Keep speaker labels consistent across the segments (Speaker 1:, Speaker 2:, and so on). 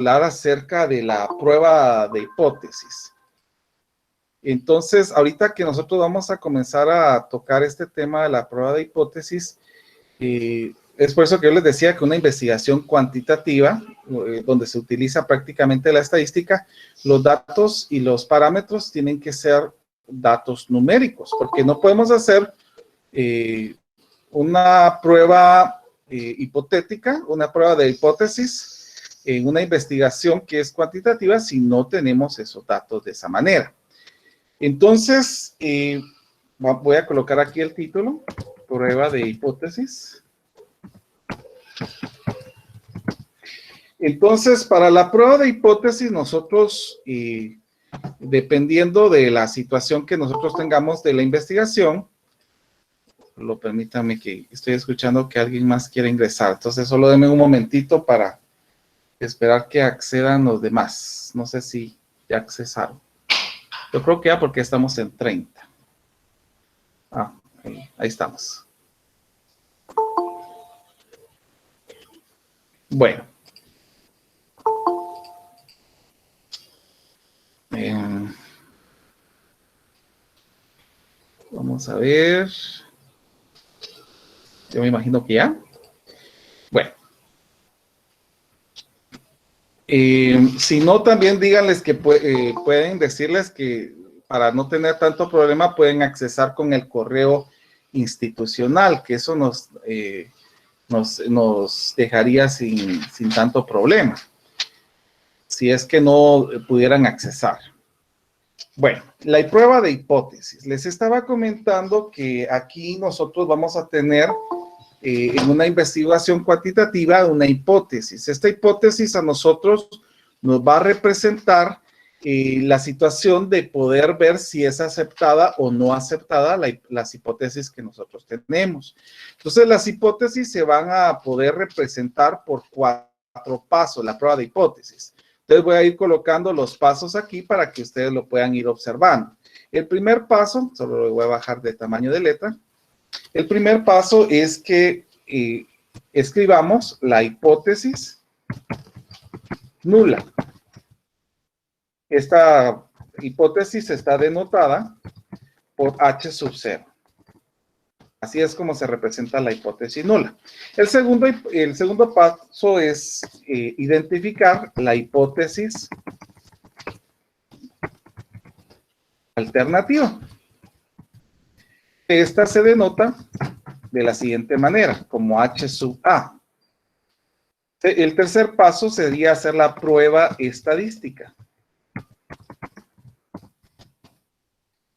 Speaker 1: hablar acerca de la prueba de hipótesis. Entonces, ahorita que nosotros vamos a comenzar a tocar este tema de la prueba de hipótesis, es por eso que yo les decía que una investigación cuantitativa, donde se utiliza prácticamente la estadística, los datos y los parámetros tienen que ser datos numéricos, porque no podemos hacer una prueba hipotética, una prueba de hipótesis en una investigación que es cuantitativa si no tenemos esos datos de esa manera. Entonces, voy a colocar aquí el título, prueba de hipótesis. Entonces, para la prueba de hipótesis, nosotros, dependiendo de la situación que nosotros tengamos de la investigación, permítame que estoy escuchando que alguien más quiere ingresar. Entonces, solo denme un momentito para esperar que accedan los demás. No sé si ya accesaron. Yo creo que ya porque estamos en 30. Ahí estamos. Bueno. Vamos a ver. Yo me imagino que ya. Bueno. Si no, también díganles que pueden decirles que para no tener tanto problema pueden accesar con el correo institucional, que eso nos dejaría sin tanto problema, si es que no pudieran accesar. Bueno, la prueba de hipótesis. Les estaba comentando que aquí nosotros vamos a tener en una investigación cuantitativa una hipótesis. Esta hipótesis a nosotros nos va a representar la situación de poder ver si es aceptada o no aceptada las hipótesis que nosotros tenemos. Entonces, las hipótesis se van a poder representar por 4 pasos, la prueba de hipótesis. Entonces, voy a ir colocando los pasos aquí para que ustedes lo puedan ir observando. El primer paso, solo lo voy a bajar de tamaño de letra. El primer paso es que escribamos la hipótesis nula. Esta hipótesis está denotada por H sub 0. Así es como se representa la hipótesis nula. El segundo paso es identificar la hipótesis alternativa. Esta se denota de la siguiente manera, como H sub A. El tercer paso sería hacer la prueba estadística.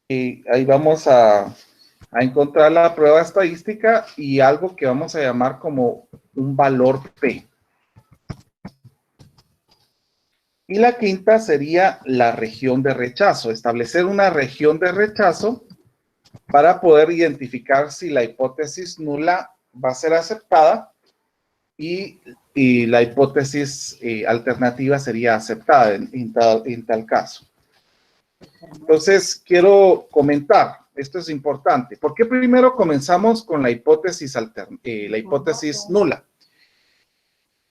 Speaker 1: Y ahí vamos a encontrar la prueba estadística y algo que vamos a llamar como un valor P. Y la quinta sería la región de rechazo, establecer una región de rechazo para poder identificar si la hipótesis nula va a ser aceptada y la hipótesis alternativa sería aceptada en tal caso. Entonces, quiero comentar, esto es importante, ¿por qué primero comenzamos con la hipótesis nula?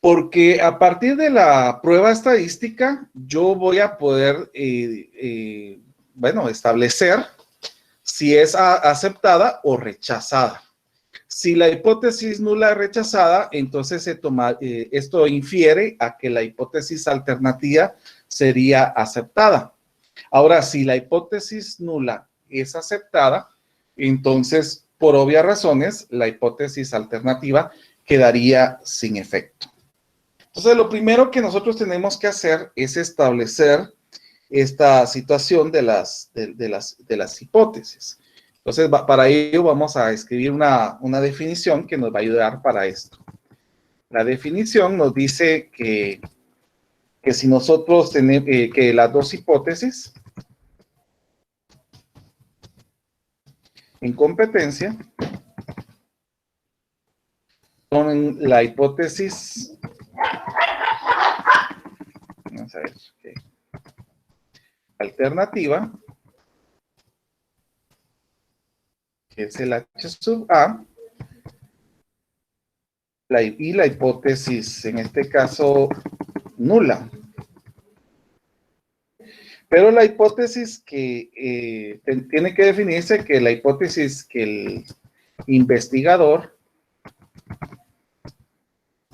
Speaker 1: Porque a partir de la prueba estadística, yo voy a poder, establecer si es aceptada o rechazada. Si la hipótesis nula es rechazada, entonces esto infiere a que la hipótesis alternativa sería aceptada. Ahora, si la hipótesis nula es aceptada, entonces, por obvias razones, la hipótesis alternativa quedaría sin efecto. Entonces, lo primero que nosotros tenemos que hacer es establecer esta situación de las hipótesis. Entonces, para ello vamos a escribir una definición que nos va a ayudar para esto. La definición nos dice que si nosotros tenemos que las dos hipótesis en competencia son la hipótesis, vamos a ver, alternativa, que es el H sub A, y la hipótesis, en este caso, nula, Pero la hipótesis que tiene que definirse que la hipótesis que el investigador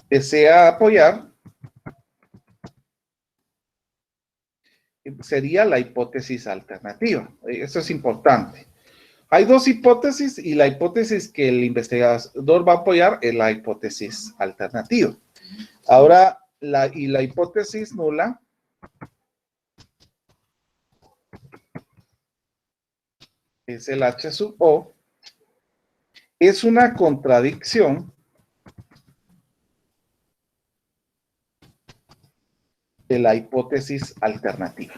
Speaker 1: desea apoyar sería la hipótesis alternativa. Eso es importante. Hay dos hipótesis y la hipótesis que el investigador va a apoyar es la hipótesis alternativa. Ahora, la hipótesis nula es el H sub O, es una contradicción de la hipótesis alternativa.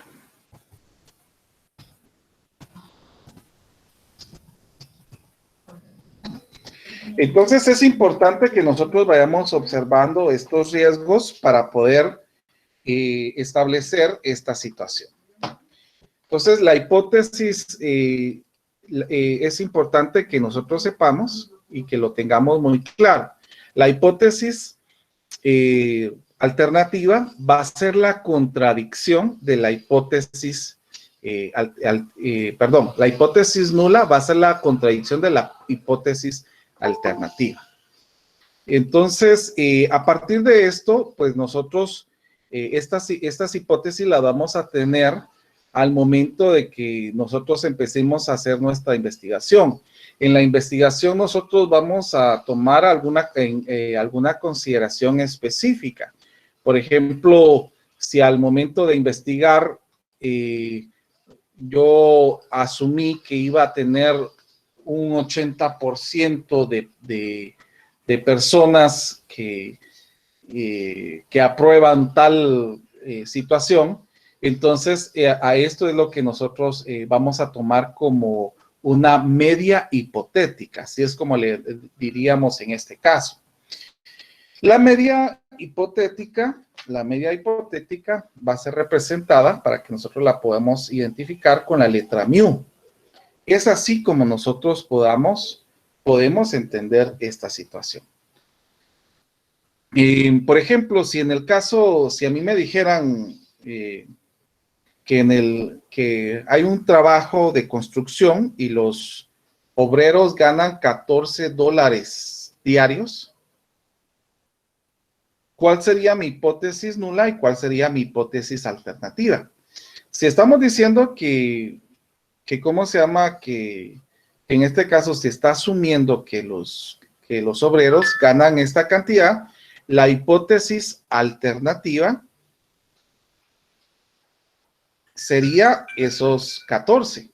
Speaker 1: Entonces es importante que nosotros vayamos observando estos riesgos para poder establecer esta situación. Entonces la hipótesis es importante que nosotros sepamos y que lo tengamos muy claro. La hipótesis alternativa va a ser la contradicción de la hipótesis, la hipótesis nula va a ser la contradicción de la hipótesis alternativa. Entonces, a partir de esto, pues nosotros estas hipótesis las vamos a tener al momento de que nosotros empecemos a hacer nuestra investigación. En la investigación nosotros vamos a tomar alguna consideración específica. Por ejemplo, si al momento de investigar yo asumí que iba a tener un 80% de personas que aprueban tal situación, entonces a esto es lo que nosotros vamos a tomar como una media hipotética, así es como le diríamos en este caso. La media hipotética va a ser representada para que nosotros la podamos identificar con la letra mu. Es así como nosotros podemos entender esta situación. Por ejemplo, si a mí me dijeran que hay un trabajo de construcción y los obreros ganan $14 diarios, ¿cuál sería mi hipótesis nula y cuál sería mi hipótesis alternativa? Si estamos diciendo que en este caso se está asumiendo que los obreros ganan esta cantidad, la hipótesis alternativa sería esos 14.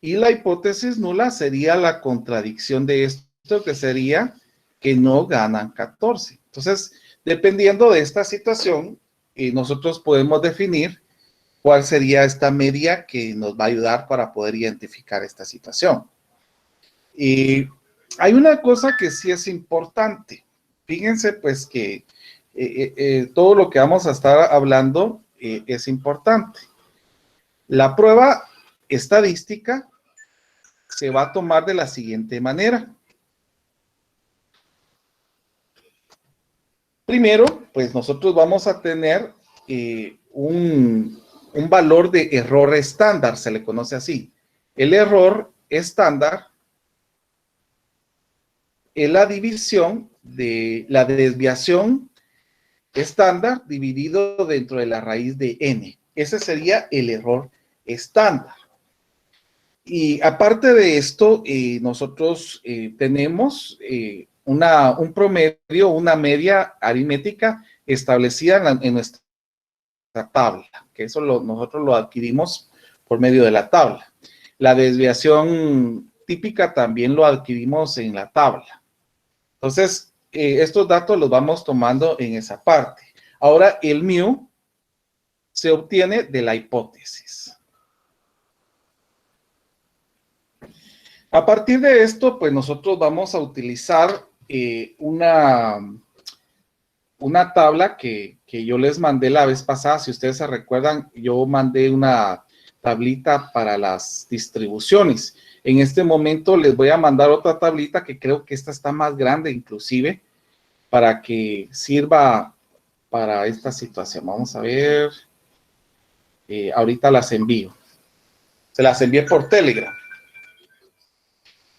Speaker 1: Y la hipótesis nula sería la contradicción de esto, que sería que no ganan 14. Entonces, dependiendo de esta situación, nosotros podemos definir cuál sería esta media que nos va a ayudar para poder identificar esta situación. Y hay una cosa que sí es importante. Fíjense pues que todo lo que vamos a estar hablando es importante. La prueba estadística se va a tomar de la siguiente manera. Primero, pues nosotros vamos a tener un valor de error estándar, se le conoce así. El error estándar es la división de la desviación estándar dividido dentro de la raíz de n. Ese sería el error estándar. Y aparte de esto, nosotros tenemos un promedio, una media aritmética establecida en nuestra tabla, que eso nosotros lo adquirimos por medio de la tabla. La desviación típica también lo adquirimos en la tabla. Entonces, estos datos los vamos tomando en esa parte. Ahora, el mu se obtiene de la hipótesis. A partir de esto, pues nosotros vamos a utilizar una tabla que yo les mandé la vez pasada. Si ustedes se recuerdan, yo mandé una tablita para las distribuciones. En este momento les voy a mandar otra tablita que creo que esta está más grande inclusive para que sirva para esta situación. Vamos a ver. ahorita las envío. Se las envié por Telegram.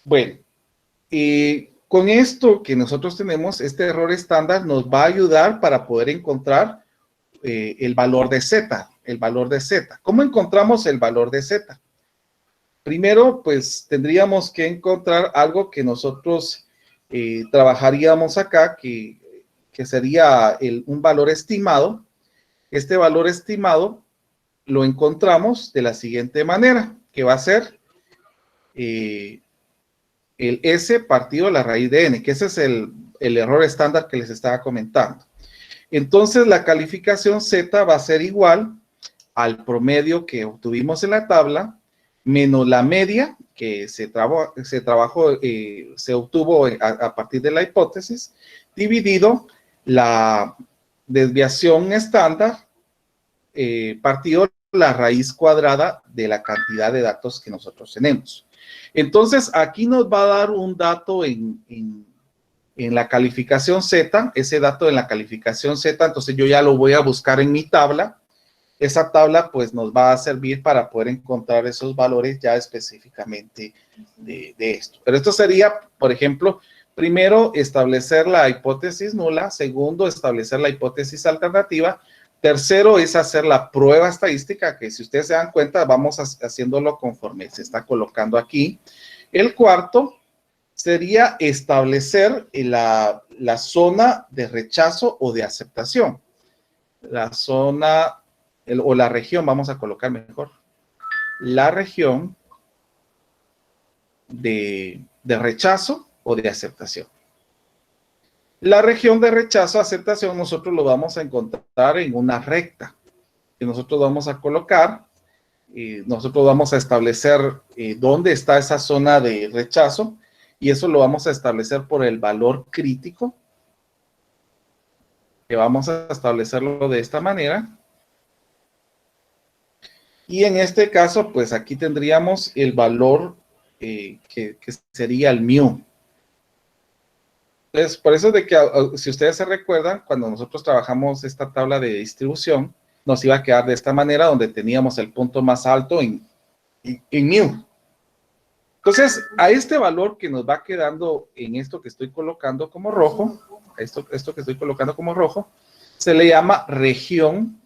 Speaker 1: Bueno, con esto que nosotros tenemos, este error estándar nos va a ayudar para poder encontrar el valor de Z, el valor de Z. ¿Cómo encontramos el valor de Z? Primero, pues tendríamos que encontrar algo que nosotros trabajaríamos acá, que sería un valor estimado. Este valor estimado lo encontramos de la siguiente manera, que va a ser el S partido la raíz de N, que ese es el error estándar que les estaba comentando. Entonces, la calificación Z va a ser igual al promedio que obtuvimos en la tabla, menos la media que se obtuvo a partir de la hipótesis, dividido la desviación estándar partido la raíz cuadrada de la cantidad de datos que nosotros tenemos. Entonces, aquí nos va a dar un dato en la calificación Z, ese dato en la calificación Z, entonces yo ya lo voy a buscar en mi tabla. Esa tabla pues nos va a servir para poder encontrar esos valores ya específicamente de esto. Pero esto sería, por ejemplo, primero establecer la hipótesis nula, segundo establecer la hipótesis alternativa, tercero es hacer la prueba estadística, que si ustedes se dan cuenta vamos haciéndolo conforme se está colocando aquí. El cuarto sería establecer la zona de rechazo o de aceptación. La zona o la región, vamos a colocar mejor, la región de rechazo o de aceptación. La región de rechazo, aceptación, nosotros lo vamos a encontrar en una recta que nosotros vamos a colocar y nosotros vamos a establecer dónde está esa zona de rechazo y eso lo vamos a establecer por el valor crítico, que vamos a establecerlo de esta manera. Y en este caso, pues aquí tendríamos el valor que sería el mu. Entonces, por eso de que, si ustedes se recuerdan, cuando nosotros trabajamos esta tabla de distribución, nos iba a quedar de esta manera, donde teníamos el punto más alto en mu. Entonces, a este valor que nos va quedando en esto que estoy colocando como rojo, esto que estoy colocando como rojo, se le llama región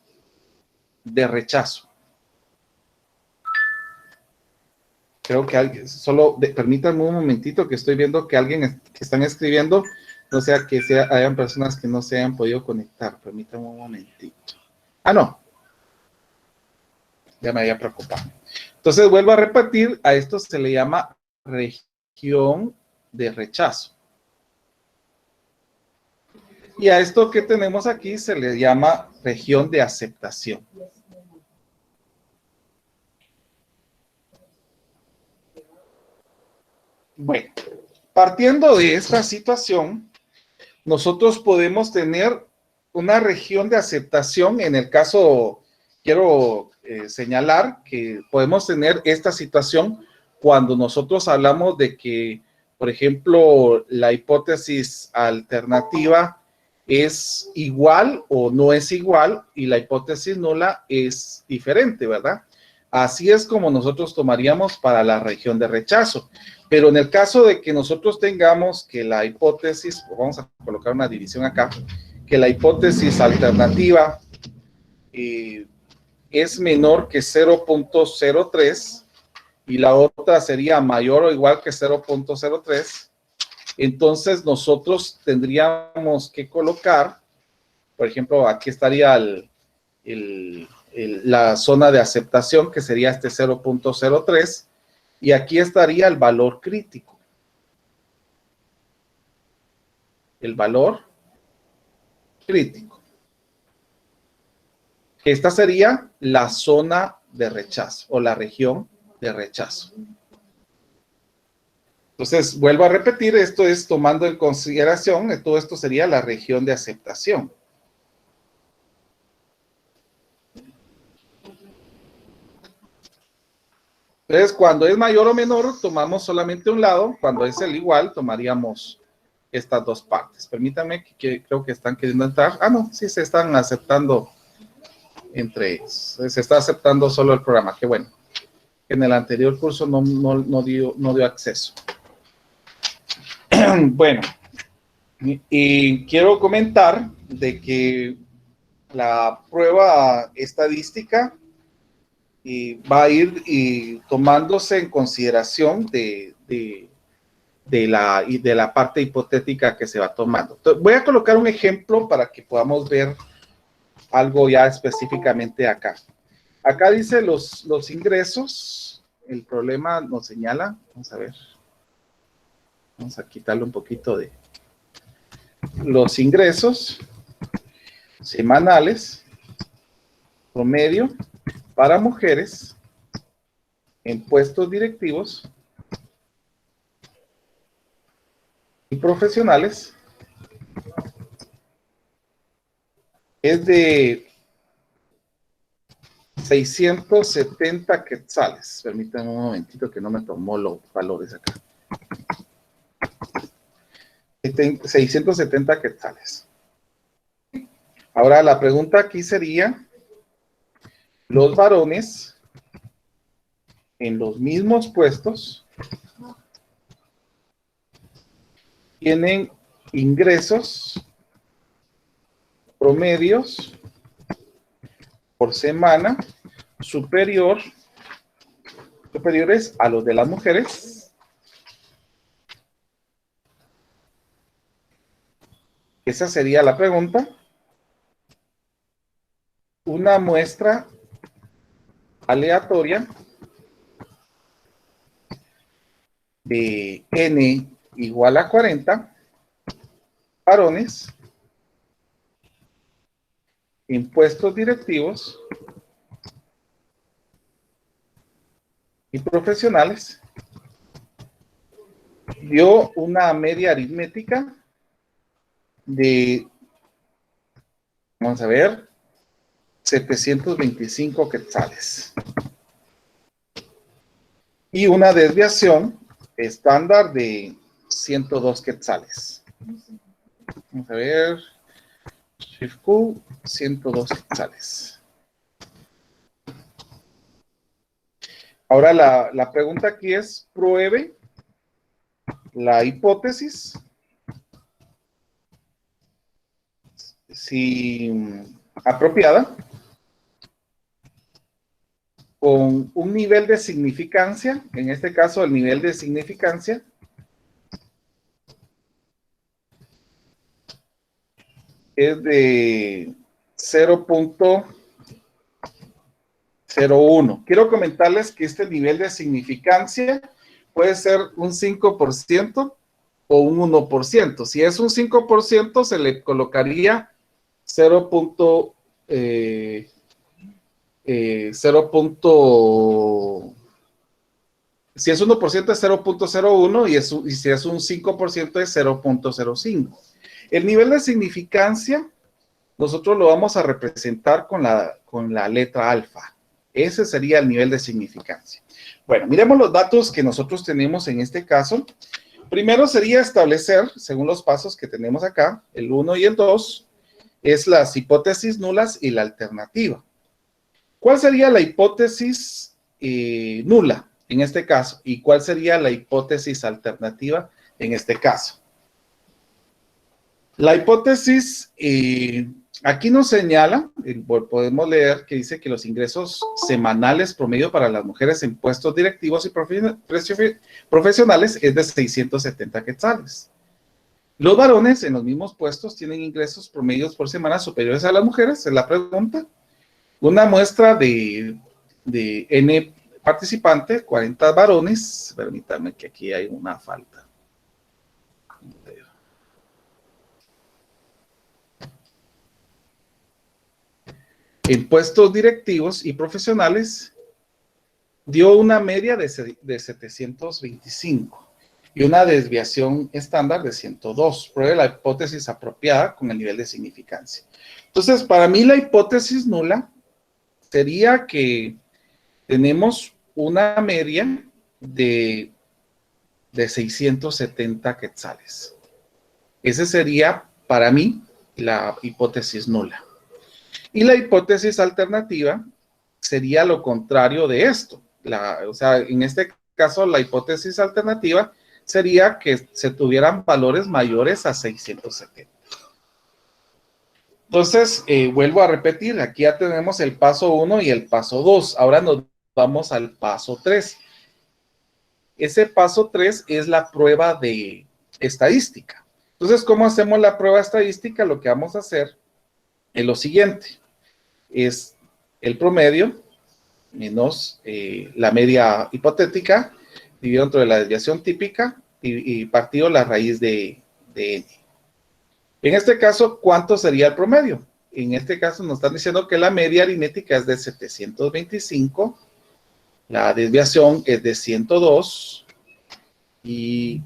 Speaker 1: de rechazo. Creo que alguien, permítanme un momentito que estoy viendo que alguien que están escribiendo, no sea que hayan personas que no se hayan podido conectar. Permítanme un momentito. Ah, no. Ya me había preocupado. Entonces, vuelvo a repetir, a esto se le llama región de rechazo. Y a esto que tenemos aquí se le llama región de aceptación. Bueno, partiendo de esta situación, nosotros podemos tener una región de aceptación. En el caso, quiero señalar que podemos tener esta situación cuando nosotros hablamos de que, por ejemplo, la hipótesis alternativa es igual o no es igual y la hipótesis nula es diferente, ¿verdad? Así es como nosotros tomaríamos para la región de rechazo. Pero en el caso de que nosotros tengamos que la hipótesis, vamos a colocar una división acá, que la hipótesis alternativa es menor que 0.03 y la otra sería mayor o igual que 0.03, entonces nosotros tendríamos que colocar, por ejemplo, aquí estaría la zona de aceptación, que sería este 0.03, y aquí estaría el valor crítico. El valor crítico. Esta sería la zona de rechazo o la región de rechazo. Entonces, vuelvo a repetir, esto es tomando en consideración, todo esto sería la región de aceptación. Entonces, cuando es mayor o menor, tomamos solamente un lado. Cuando es el igual, tomaríamos estas dos partes. Permítanme que creo que están queriendo entrar. Ah, no, sí se están aceptando entre ellos. Se está aceptando solo el programa, qué bueno. En el anterior curso no dio acceso. Bueno, y quiero comentar de que la prueba estadística va a ir tomándose en consideración de la parte hipotética que se va tomando. Entonces, voy a colocar un ejemplo para que podamos ver algo ya específicamente acá. Acá dice los ingresos. El problema nos señala. Vamos a ver. Vamos a quitarle un poquito de los ingresos semanales promedio para mujeres en puestos directivos y profesionales es de 670 quetzales. Permítanme un momentito que no me tomó los valores acá. 670 quetzales. Ahora la pregunta aquí sería, los varones en los mismos puestos tienen ingresos promedios por semana superiores a los de las mujeres. Esa sería la pregunta. Una muestra aleatoria de N igual a 40 varones en puestos directivos y profesionales dio una media aritmética de, vamos a ver, 725 quetzales. Y una desviación estándar de 102 quetzales. Vamos a ver. Shift Q, 102 quetzales. Ahora la pregunta aquí es, pruebe la hipótesis si apropiada con un nivel de significancia, en este caso el nivel de significancia es de 0.01. Quiero comentarles que este nivel de significancia puede ser un 5% o un 1%. Si es un 5%, se le colocaría 0. Si es 1% es 0.01 y si es un 5% es 0.05. El nivel de significancia nosotros lo vamos a representar con la letra alfa. Ese sería el nivel de significancia. Bueno, miremos los datos que nosotros tenemos en este caso. Primero sería establecer, según los pasos que tenemos acá, el 1 y el 2, es las hipótesis nulas y la alternativa. ¿Cuál sería la hipótesis nula en este caso? ¿Y cuál sería la hipótesis alternativa en este caso? La hipótesis, aquí nos señala, podemos leer que dice que los ingresos semanales promedio para las mujeres en puestos directivos y profesionales es de 670 quetzales. Los varones en los mismos puestos tienen ingresos promedios por semana superiores a las mujeres, es la pregunta. Una muestra de N participantes, 40 varones. Permítanme que aquí hay una falta. En puestos directivos y profesionales dio una media de 725 y una desviación estándar de 102. Pruebe la hipótesis apropiada con el nivel de significancia. Entonces, para mí la hipótesis nula sería que tenemos una media de 670 quetzales. Esa sería, para mí, la hipótesis nula. Y la hipótesis alternativa sería lo contrario de esto. O sea, en este caso, la hipótesis alternativa sería que se tuvieran valores mayores a 670. Entonces, vuelvo a repetir, aquí ya tenemos el paso 1 y el paso 2. Ahora nos vamos al paso 3. Ese paso 3 es la prueba de estadística. Entonces, ¿cómo hacemos la prueba estadística? Lo que vamos a hacer es lo siguiente. Es el promedio menos la media hipotética dividido entre la desviación típica y partido la raíz de n. En este caso, ¿cuánto sería el promedio? En este caso nos están diciendo que la media aritmética es de 725, la desviación es de 102 y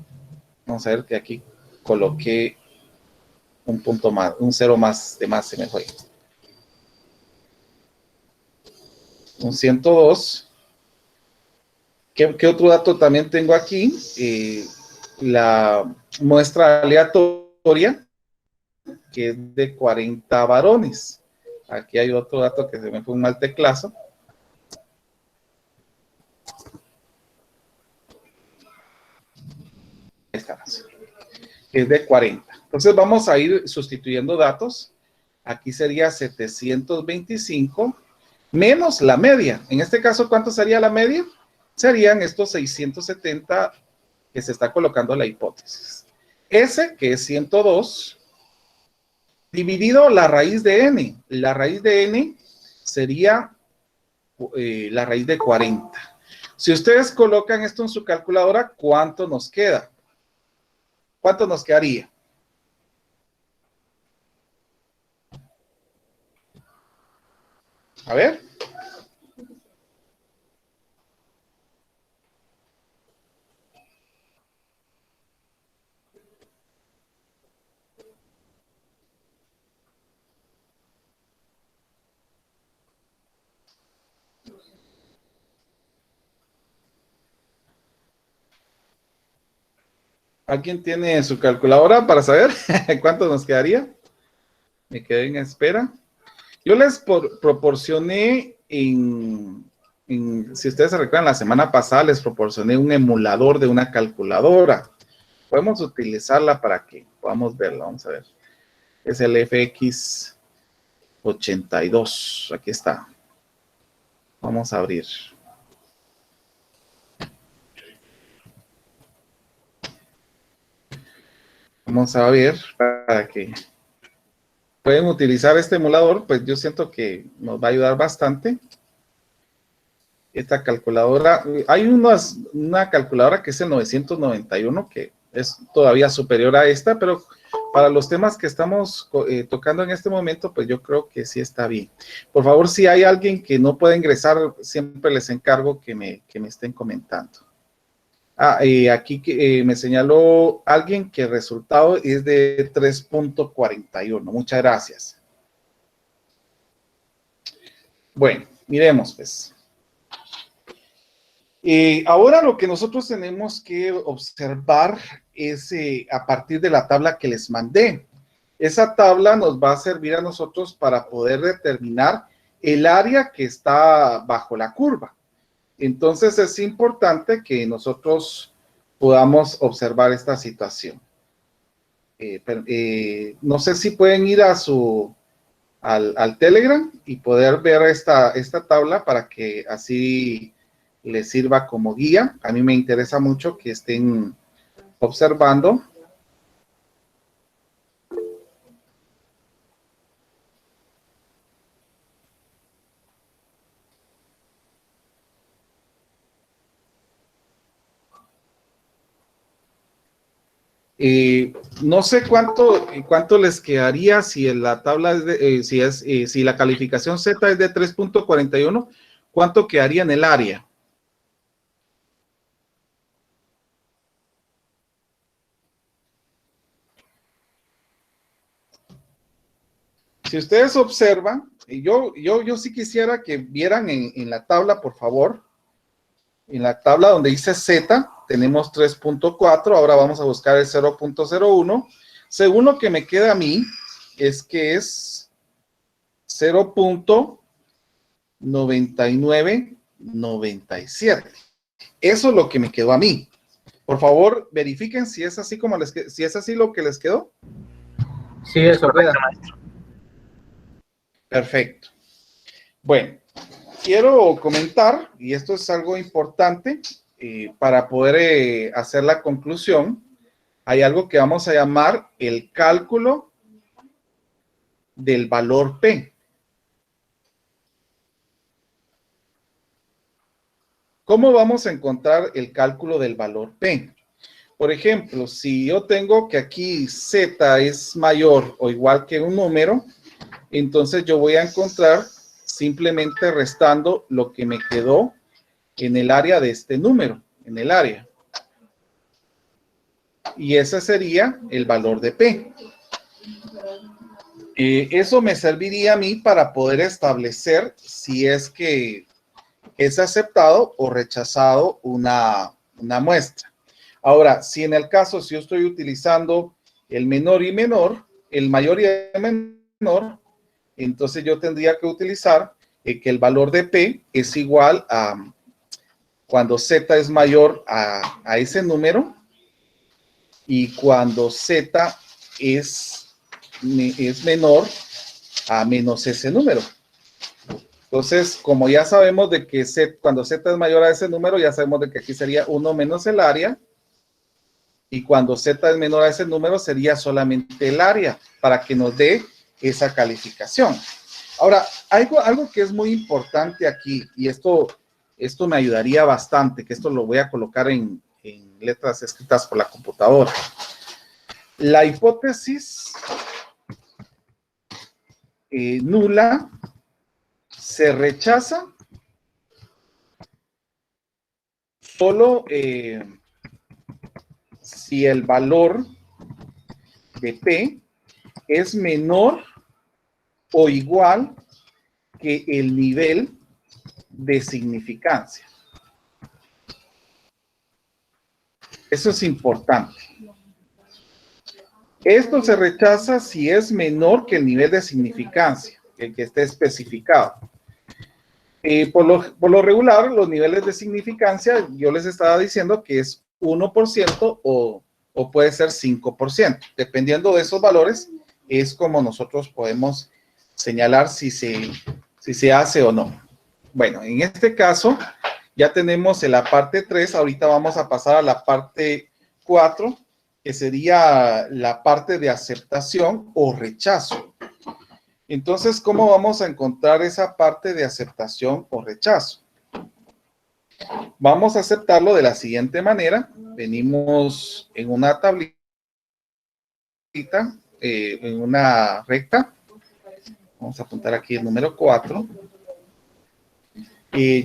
Speaker 1: vamos a ver que aquí coloqué un punto más, un cero más de más se me fue. Un 102. ¿Qué otro dato también tengo aquí? La muestra aleatoria, que es de 40 varones. Aquí hay otro dato que se me fue un mal teclazo. Esta es de 40. Entonces vamos a ir sustituyendo datos. Aquí sería 725 menos la media. En este caso, ¿cuánto sería la media? Serían estos 670 que se está colocando la hipótesis. S, que es 102, dividido la raíz de n. La raíz de n sería la raíz de 40. Si ustedes colocan esto en su calculadora, ¿cuánto nos queda? ¿Cuánto nos quedaría? A ver. ¿Alguien tiene su calculadora para saber cuánto nos quedaría? Me quedé en espera. Yo les proporcioné si ustedes se recuerdan, la semana pasada les proporcioné un emulador de una calculadora. Podemos utilizarla para que podamos verla. Vamos a ver. Es el FX82. Aquí está. Vamos a abrir. Vamos a ver para que pueden utilizar este emulador, pues yo siento que nos va a ayudar bastante. Esta calculadora, hay una calculadora que es el 991, que es todavía superior a esta, pero para los temas que estamos tocando en este momento, pues yo creo que sí está bien. Por favor, si hay alguien que no puede ingresar, siempre les encargo que me estén comentando. Aquí me señaló alguien que el resultado es de 3.41. Muchas gracias. Bueno, miremos pues. Ahora lo que nosotros tenemos que observar es a partir de la tabla que les mandé. Esa tabla nos va a servir a nosotros para poder determinar el área que está bajo la curva. Entonces es importante que nosotros podamos observar esta situación. No sé si pueden ir a al Telegram y poder ver esta tabla para que así les sirva como guía. A mí me interesa mucho que estén observando. No sé cuánto les quedaría si en la tabla es de, si la calificación Z es de 3.41, ¿cuánto quedaría en el área? Si ustedes observan, yo sí quisiera que vieran en la tabla, por favor. En la tabla donde dice Z, tenemos 3.4. Ahora vamos a buscar el 0.01. Según lo que me queda a mí, es que es 0.9997. Eso es lo que me quedó a mí. Por favor, verifiquen si es así como si es así lo que les quedó.
Speaker 2: Sí, eso queda.
Speaker 1: Perfecto. Bueno, quiero comentar, y esto es algo importante para poder hacer la conclusión. Hay algo que vamos a llamar el cálculo del valor P. ¿Cómo vamos a encontrar el cálculo del valor P? Por ejemplo, si yo tengo que aquí Z es mayor o igual que un número, entonces yo voy a encontrar simplemente restando lo que me quedó en el área de este número, en el área. Y ese sería el valor de P. Eso me serviría a mí para poder establecer si es que es aceptado o rechazado una muestra. Ahora, si en el caso, si yo estoy utilizando el menor y menor, el mayor y el menor, entonces yo tendría que utilizar que el valor de P es igual a cuando Z es mayor a ese número y cuando Z es menor a menos ese número. Entonces, como ya sabemos de que cuando Z es mayor a ese número, ya sabemos de que aquí sería 1 menos el área. Y cuando Z es menor a ese número, sería solamente el área para que nos dé esa calificación. Ahora, algo que es muy importante aquí, y esto me ayudaría bastante, que esto lo voy a colocar en letras escritas por la computadora. La hipótesis nula se rechaza solo si el valor de P es menor o igual que el nivel de significancia. Eso es importante. Esto se rechaza si es menor que el nivel de significancia, el que esté especificado. Por lo regular, los niveles de significancia, yo les estaba diciendo que es 1% o puede ser 5%. Dependiendo de esos valores, es como nosotros podemos señalar si se hace o no. Bueno, en este caso, ya tenemos en la parte 3, ahorita vamos a pasar a la parte 4, que sería la parte de aceptación o rechazo. Entonces, ¿cómo vamos a encontrar esa parte de aceptación o rechazo? Vamos a aceptarlo de la siguiente manera. Venimos en una tablita, en una recta. Vamos a apuntar aquí el número 4.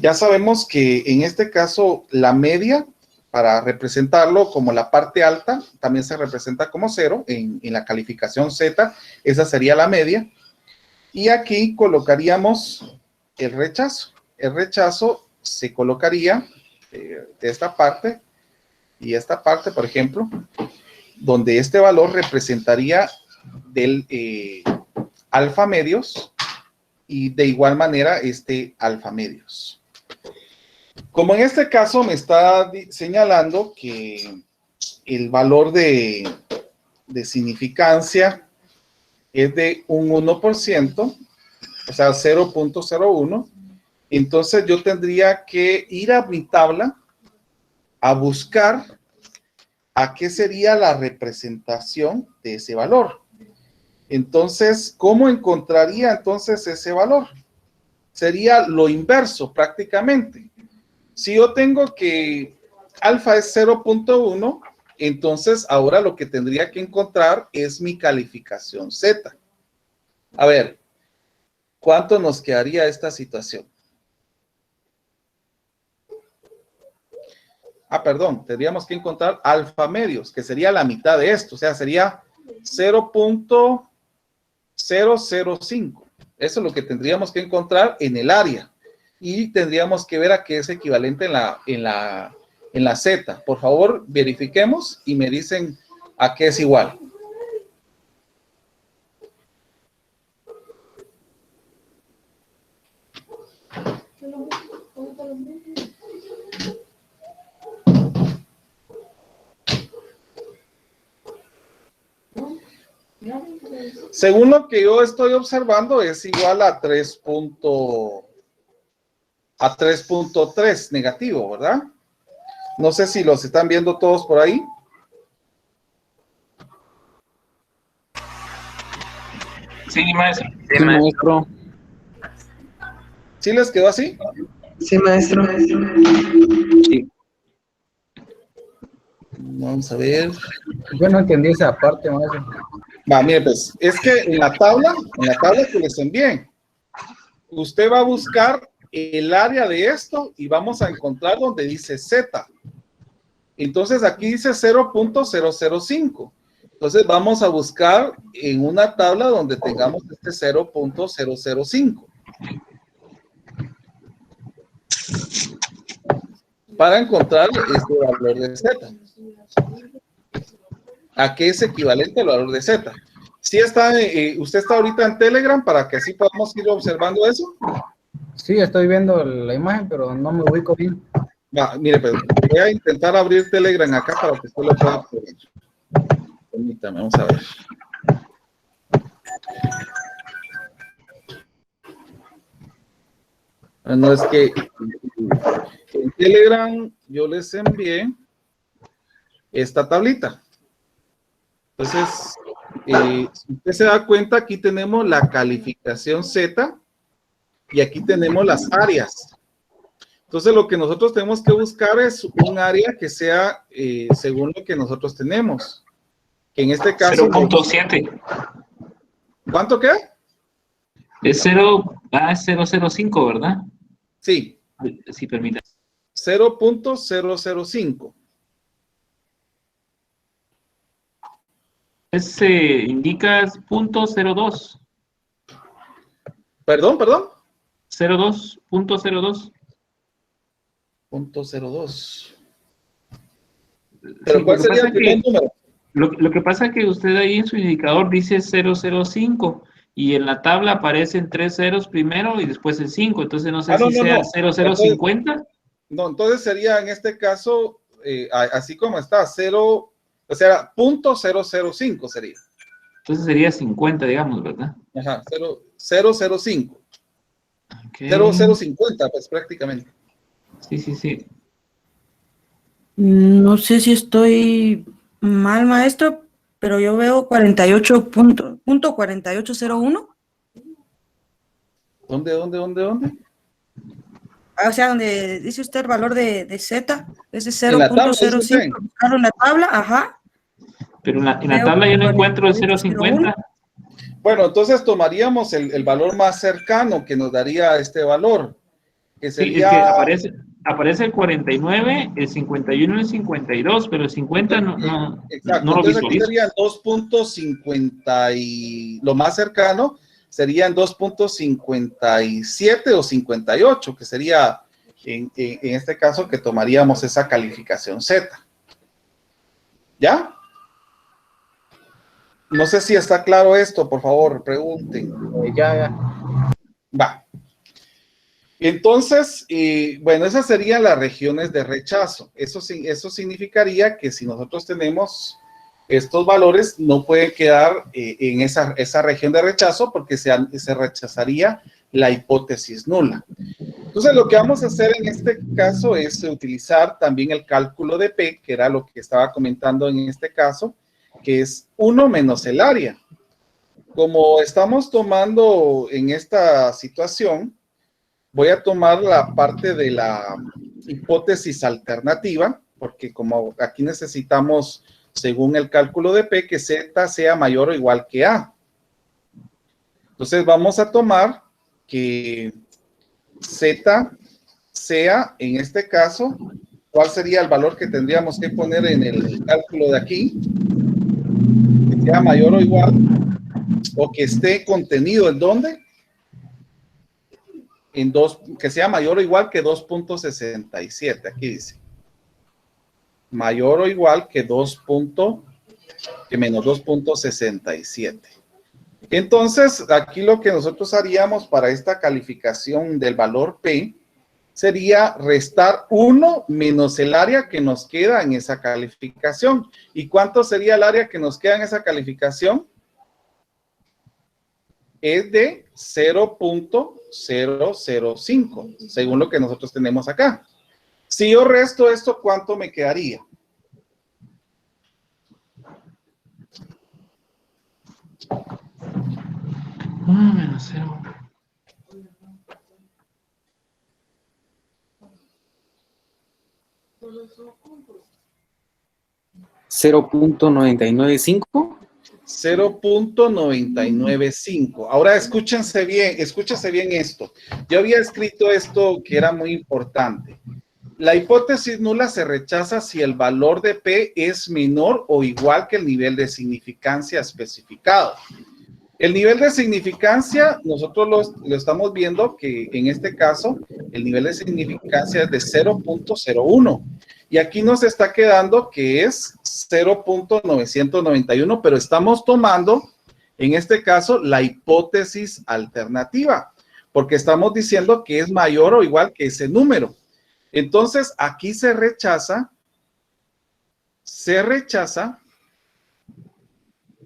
Speaker 1: Ya sabemos que en este caso la media, para representarlo como la parte alta, también se representa como 0 en la calificación Z. Esa sería la media. Y aquí colocaríamos el rechazo. El rechazo se colocaría de esta parte y esta parte, por ejemplo, donde este valor representaría del alfa medios y de igual manera este alfa medios. Como en este caso me está señalando que el valor de significancia es de un 1%, o sea, 0.01, entonces yo tendría que ir a mi tabla a buscar a qué sería la representación de ese valor. Entonces, ¿cómo encontraría entonces ese valor? Sería lo inverso prácticamente. Si yo tengo que alfa es 0.1, entonces ahora lo que tendría que encontrar es mi calificación Z. A ver, ¿cuánto nos quedaría esta situación? Perdón, tendríamos que encontrar alfa medios, que sería la mitad de esto, o sea, sería 0.005. Eso es lo que tendríamos que encontrar en el área. Y tendríamos que ver a qué es equivalente en la Z. Por favor, verifiquemos y me dicen a qué es igual. Según lo que yo estoy observando, es igual a 3.3 negativo, ¿verdad? No sé si los están viendo todos por ahí.
Speaker 3: Sí, maestro.
Speaker 4: Sí, maestro.
Speaker 1: ¿Sí les quedó así?
Speaker 5: Sí, maestro.
Speaker 4: Sí.
Speaker 1: Vamos a ver.
Speaker 2: Yo no entendí esa parte, maestro.
Speaker 1: Va, mire, pues, es que en la tabla que les envié, usted va a buscar el área de esto y vamos a encontrar donde dice Z. Entonces aquí dice 0.005. Entonces vamos a buscar en una tabla donde tengamos este 0.005. Para encontrar este valor de Z. ¿A qué es equivalente el valor de Z? ¿Sí está, usted está ahorita en Telegram para que así podamos ir observando eso?
Speaker 2: Sí, estoy viendo la imagen, pero no me ubico bien.
Speaker 1: Va, mire, pues, voy a intentar abrir Telegram acá para que usted lo pueda probar. Permítame, vamos a ver. No, es que en Telegram yo les envié esta tablita. Entonces, si usted se da cuenta, aquí tenemos la calificación Z y aquí tenemos las áreas. Entonces, lo que nosotros tenemos que buscar es un área que sea según lo que nosotros tenemos. Que en este caso...
Speaker 3: 0.7.
Speaker 1: ¿Cuánto queda?
Speaker 3: Es 0.005, ¿verdad?
Speaker 1: Sí.
Speaker 3: Sí, permítame.
Speaker 1: 0.005.
Speaker 3: Indica .02.
Speaker 1: Perdón.
Speaker 3: 02.02.
Speaker 1: .02. Pero
Speaker 3: Sí,
Speaker 1: ¿cuál sería el primer número?
Speaker 3: Lo que pasa es que usted ahí en su indicador dice 005 y en la tabla aparecen 3 ceros primero y después el 5, entonces no sé si sea 0050.
Speaker 1: No, entonces sería en este caso, así como está, 0, o sea, .005 sería.
Speaker 3: Entonces sería 50, digamos, ¿verdad?
Speaker 1: Ajá, 005.
Speaker 3: Okay.
Speaker 1: 0050, pues prácticamente.
Speaker 3: Sí.
Speaker 5: No sé si estoy mal, maestro, pero yo veo 48.4801.
Speaker 1: ¿Dónde?
Speaker 5: O sea, donde dice usted el valor de Z, es de
Speaker 1: En la tabla,
Speaker 5: 0.05. Buscarlo en la tabla, ajá.
Speaker 3: Pero en la tabla yo no encuentro el 050.
Speaker 1: Bueno, entonces tomaríamos el valor más cercano que nos daría este valor, que sería...
Speaker 3: Sí, es que aparece el 49, el 51 y el 52, pero el 50
Speaker 1: exacto,
Speaker 3: no lo
Speaker 1: entonces aquí
Speaker 3: visualizo.
Speaker 1: serían 2.50 y lo más cercano serían 2.57 o 58, que sería en este caso que tomaríamos esa calificación Z. ¿Ya? No sé si está claro esto, por favor, pregunten.
Speaker 2: Ya.
Speaker 1: Va. Entonces, bueno, esas serían las regiones de rechazo. Eso significaría que si nosotros tenemos estos valores, no pueden quedar en esa región de rechazo porque se rechazaría la hipótesis nula. Entonces, lo que vamos a hacer en este caso es utilizar también el cálculo de P, que era lo que estaba comentando en este caso, que es 1 menos el área. Como estamos tomando en esta situación, voy a tomar la parte de la hipótesis alternativa, porque como aquí necesitamos, según el cálculo de P, que Z sea mayor o igual que A. Entonces vamos a tomar que Z sea, en este caso, ¿cuál sería el valor que tendríamos que poner en el cálculo de aquí? Que sea mayor o igual, o que esté contenido en ¿dónde? Que sea mayor o igual que 2.67, aquí dice. Mayor o igual que menos 2.67. Entonces, aquí lo que nosotros haríamos para esta calificación del valor P sería restar 1 menos el área que nos queda en esa calificación. ¿Y cuánto sería el área que nos queda en esa calificación? Es de 0.005, según lo que nosotros tenemos acá. Si yo resto esto, ¿cuánto me quedaría?
Speaker 3: Menos 0.
Speaker 4: ¿0.995?
Speaker 1: 0.995. Ahora escúchense bien esto. Yo había escrito esto que era muy importante. La hipótesis nula se rechaza si el valor de P es menor o igual que el nivel de significancia especificado. El nivel de significancia, nosotros lo estamos viendo que en este caso, el nivel de significancia es de 0.01. Y aquí nos está quedando que es 0.991, pero estamos tomando, en este caso, la hipótesis alternativa, porque estamos diciendo que es mayor o igual que ese número. Entonces, aquí se rechaza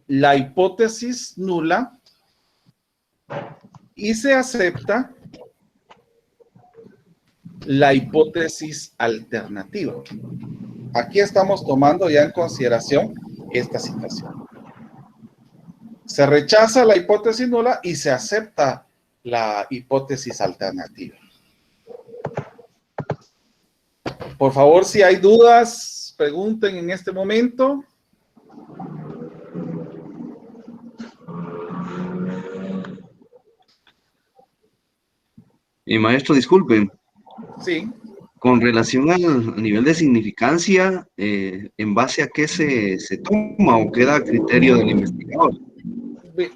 Speaker 1: la hipótesis nula y se acepta la hipótesis alternativa. Aquí estamos tomando ya en consideración esta situación. Se rechaza la hipótesis nula y se acepta la hipótesis alternativa. Por favor, si hay dudas, pregunten en este momento.
Speaker 6: Maestro, disculpen.
Speaker 1: Sí.
Speaker 6: Con relación al nivel de significancia, ¿en base a qué se toma o queda a criterio del investigador?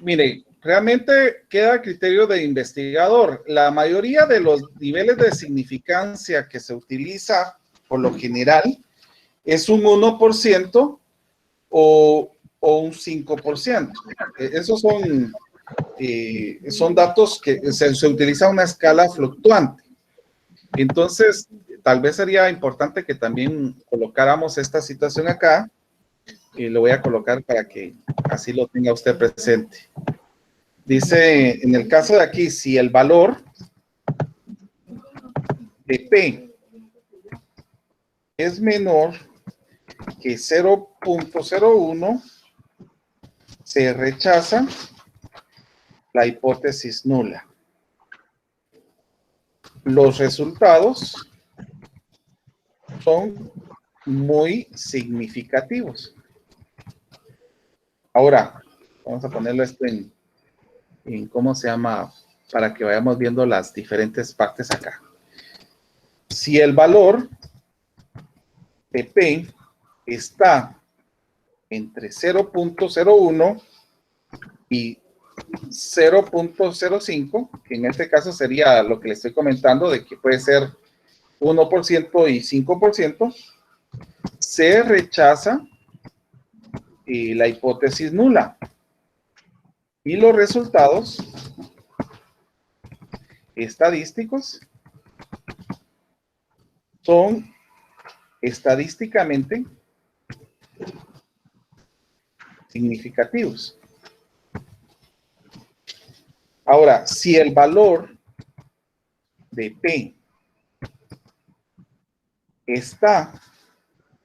Speaker 1: Mire, realmente queda a criterio del investigador. La mayoría de los niveles de significancia que se utiliza por lo general es un 1% o un 5%. Esos son datos que se utiliza una escala fluctuante. Entonces, tal vez sería importante que también colocáramos esta situación acá, y lo voy a colocar para que así lo tenga usted presente. Dice, en el caso de aquí, si el valor de P es menor que 0.01, se rechaza la hipótesis nula. Los resultados son muy significativos. Ahora, vamos a ponerlo esto en ¿cómo se llama? Para que vayamos viendo las diferentes partes acá. Si el valor de P está entre 0.01 y 0.05, que en este caso sería lo que le estoy comentando, de que puede ser 1% y 5%, se rechaza la hipótesis nula. Y los resultados estadísticos son estadísticamente significativos. Ahora, si el valor de P está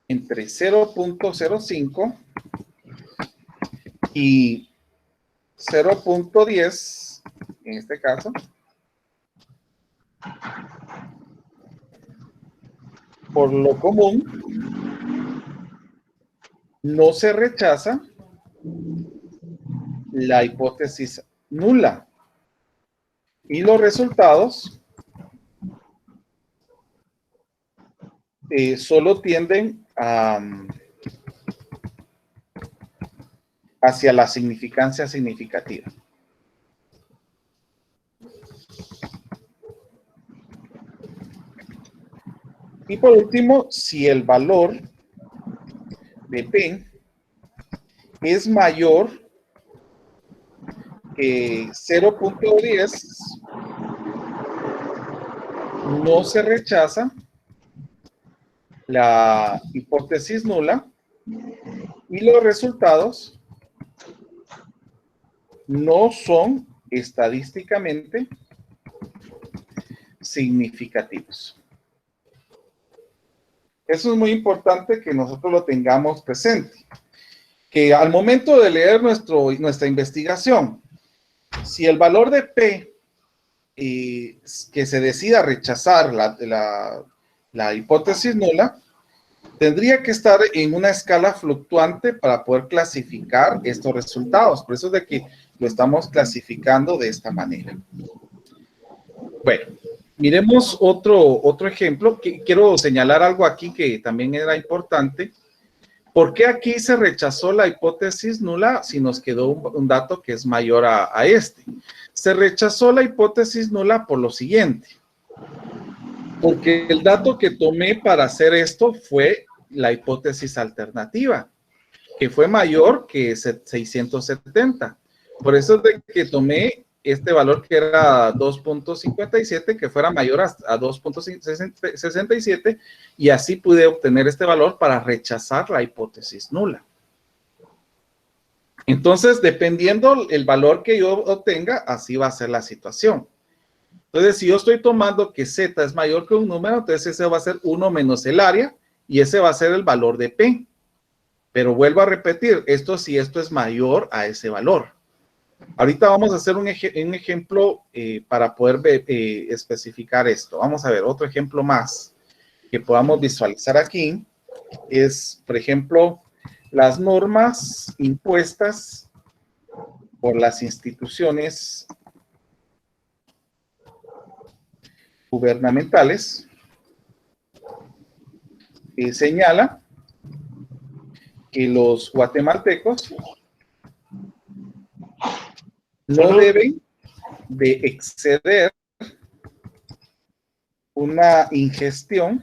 Speaker 1: entre 0.05 y 0.10, en este caso, por lo común, no se rechaza la hipótesis nula. Y los resultados solo tienden hacia la significancia significativa. Y por último, si el valor de P es mayor que 0.10, no se rechaza la hipótesis nula y los resultados no son estadísticamente significativos. Eso es muy importante que nosotros lo tengamos presente. Que al momento de leer nuestra investigación, si el valor de P que se decida rechazar la hipótesis nula, tendría que estar en una escala fluctuante para poder clasificar estos resultados. Por eso es de que lo estamos clasificando de esta manera. Bueno, miremos otro ejemplo. Quiero señalar algo aquí que también era importante. ¿Por qué aquí se rechazó la hipótesis nula si nos quedó un dato que es mayor a este? Se rechazó la hipótesis nula por lo siguiente. Porque el dato que tomé para hacer esto fue la hipótesis alternativa, que fue mayor que 670. Por eso es de que tomé este valor que era 2.57, que fuera mayor a 2.67, y así pude obtener este valor para rechazar la hipótesis nula. Entonces, dependiendo el valor que yo obtenga, así va a ser la situación. Entonces, si yo estoy tomando que Z es mayor que un número, entonces ese va a ser 1 menos el área, y ese va a ser el valor de P. Pero vuelvo a repetir, esto es mayor a ese valor. Ahorita vamos a hacer un ejemplo para poder especificar esto. Vamos a ver otro ejemplo más que podamos visualizar aquí. Es, por ejemplo, las normas impuestas por las instituciones gubernamentales. Señala que los guatemaltecos no deben de exceder una ingestión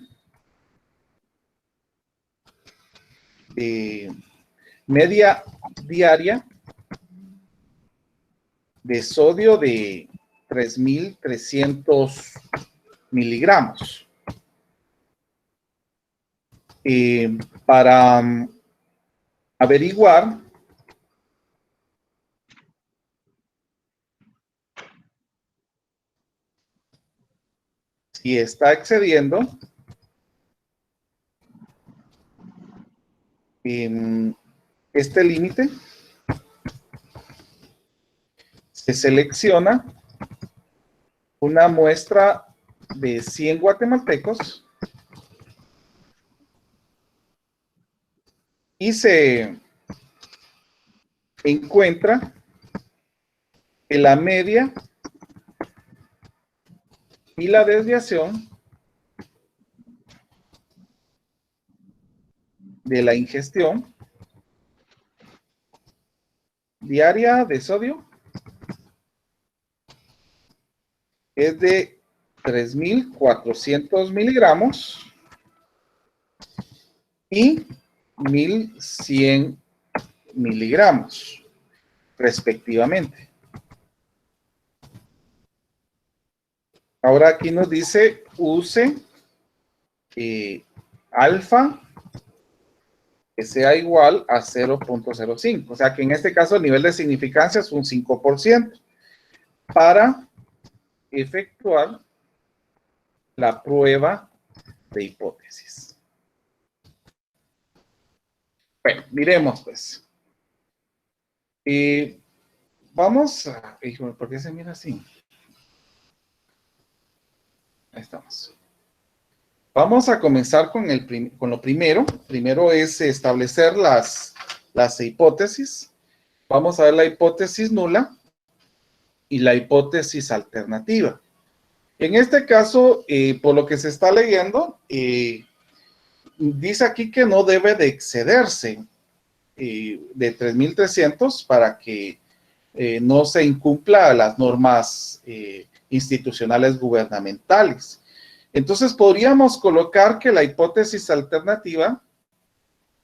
Speaker 1: media diaria de sodio de 3.300 miligramos. Para averiguar si está excediendo este límite, se selecciona una muestra de 100 guatemaltecos y se encuentra que la media y la desviación de la ingestión diaria de sodio es de 3.400 miligramos y 1.100 miligramos, respectivamente. Ahora aquí nos dice use alfa que sea igual a 0.05. O sea que en este caso el nivel de significancia es un 5% para efectuar la prueba de hipótesis. Bueno, miremos pues. Vamos a... ¿Por qué se mira así? Ahí estamos. Vamos a comenzar con lo primero. Primero es establecer las hipótesis. Vamos a ver la hipótesis nula y la hipótesis alternativa. En este caso, por lo que se está leyendo, dice aquí que no debe de excederse de 3.300 para que no se incumpla las normas institucionales gubernamentales. Entonces podríamos colocar que la hipótesis alternativa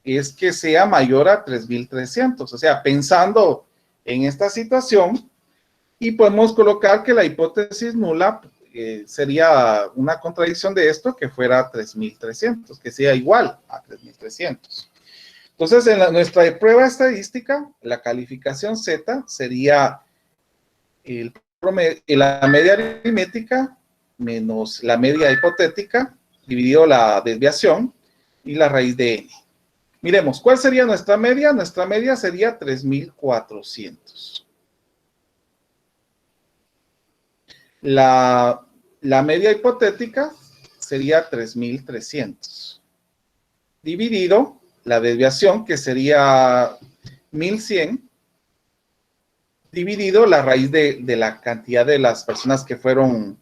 Speaker 1: es que sea mayor a 3.300, o sea, pensando en esta situación, y podemos colocar que la hipótesis nula sería una contradicción de esto que fuera 3,300, que sea igual a 3,300. Entonces, en nuestra prueba estadística, la calificación Z sería la media aritmética menos la media hipotética dividido la desviación y la raíz de n. Miremos, ¿cuál sería nuestra media? Nuestra media sería 3,400. La media hipotética sería 3,300. Dividido la desviación, que sería 1,100, dividido la raíz de la cantidad de las personas que fueron,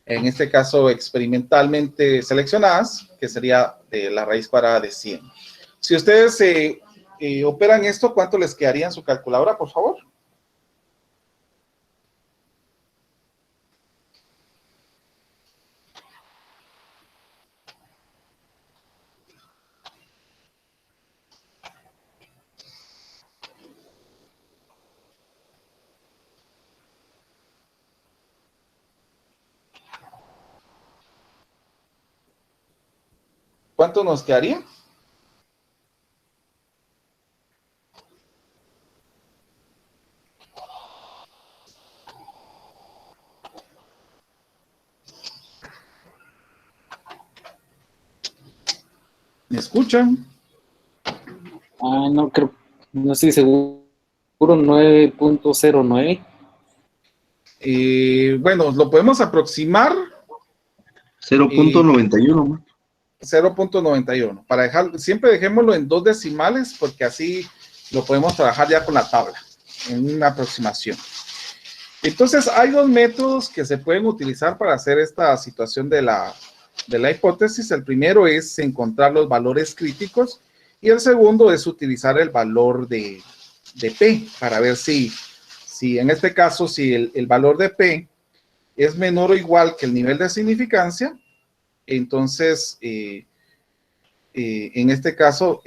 Speaker 1: en este caso, experimentalmente seleccionadas, que sería de la raíz cuadrada de 100. Si ustedes operan esto, ¿cuánto les quedaría en su calculadora, por favor? ¿Cuánto nos quedaría? ¿Me escuchan?
Speaker 4: No creo, no estoy seguro, 9.09.
Speaker 1: Bueno, lo podemos aproximar.
Speaker 6: 0.91.
Speaker 1: 0.91. Para dejar, siempre dejémoslo en 2 decimales porque así lo podemos trabajar ya con la tabla, en una aproximación. Entonces, hay 2 métodos que se pueden utilizar para hacer esta situación de la hipótesis. El primero es encontrar los valores críticos y el segundo es utilizar el valor de P para ver si en este caso, si el valor de P es menor o igual que el nivel de significancia, entonces, en este caso,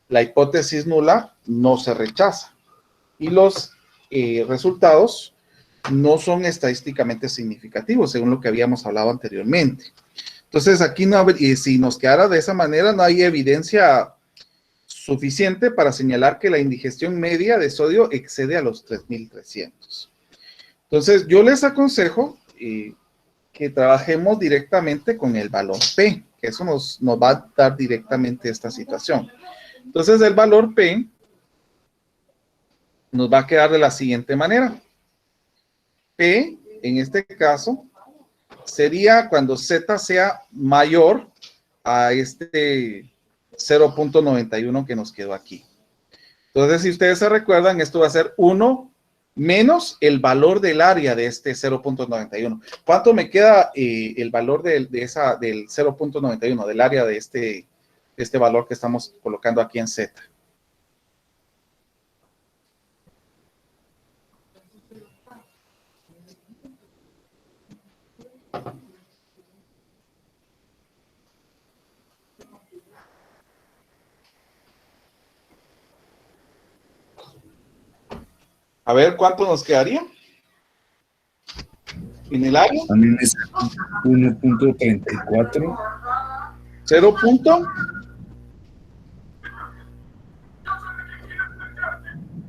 Speaker 1: la hipótesis nula no se rechaza y los resultados no son estadísticamente significativos, según lo que habíamos hablado anteriormente. Entonces, aquí si nos quedara de esa manera, no hay evidencia suficiente para señalar que la indigestión media de sodio excede a los 3,300. Entonces, yo les aconsejo que trabajemos directamente con el valor P, que eso nos va a dar directamente esta situación. Entonces, el valor P nos va a quedar de la siguiente manera. P, en este caso, sería cuando Z sea mayor a este 0.91 que nos quedó aquí. Entonces, si ustedes se recuerdan, esto va a ser 1 menos el valor del área de este 0.91. ¿Cuánto me queda el valor del 0.91, del área de este valor que estamos colocando aquí en Z? A ver, ¿cuánto nos quedaría? ¿En el área?
Speaker 7: También es 1.34.
Speaker 1: 0.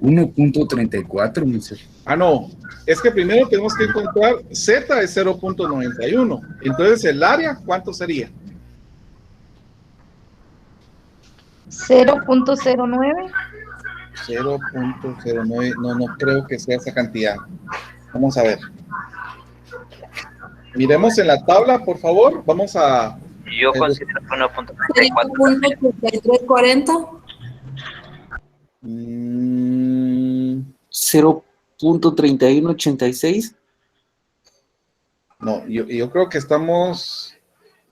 Speaker 7: 1.34, mister.
Speaker 1: Ah, no. Es que primero tenemos que encontrar Z es 0.91. Entonces, el área, ¿cuánto sería?
Speaker 8: 0.09.
Speaker 1: 0.09, no creo que sea esa cantidad. Vamos a ver. Miremos en la tabla, por favor. Vamos a...
Speaker 9: Yo considero 1.34.
Speaker 5: 0.8340.
Speaker 4: 0.3186.
Speaker 1: No, yo creo que estamos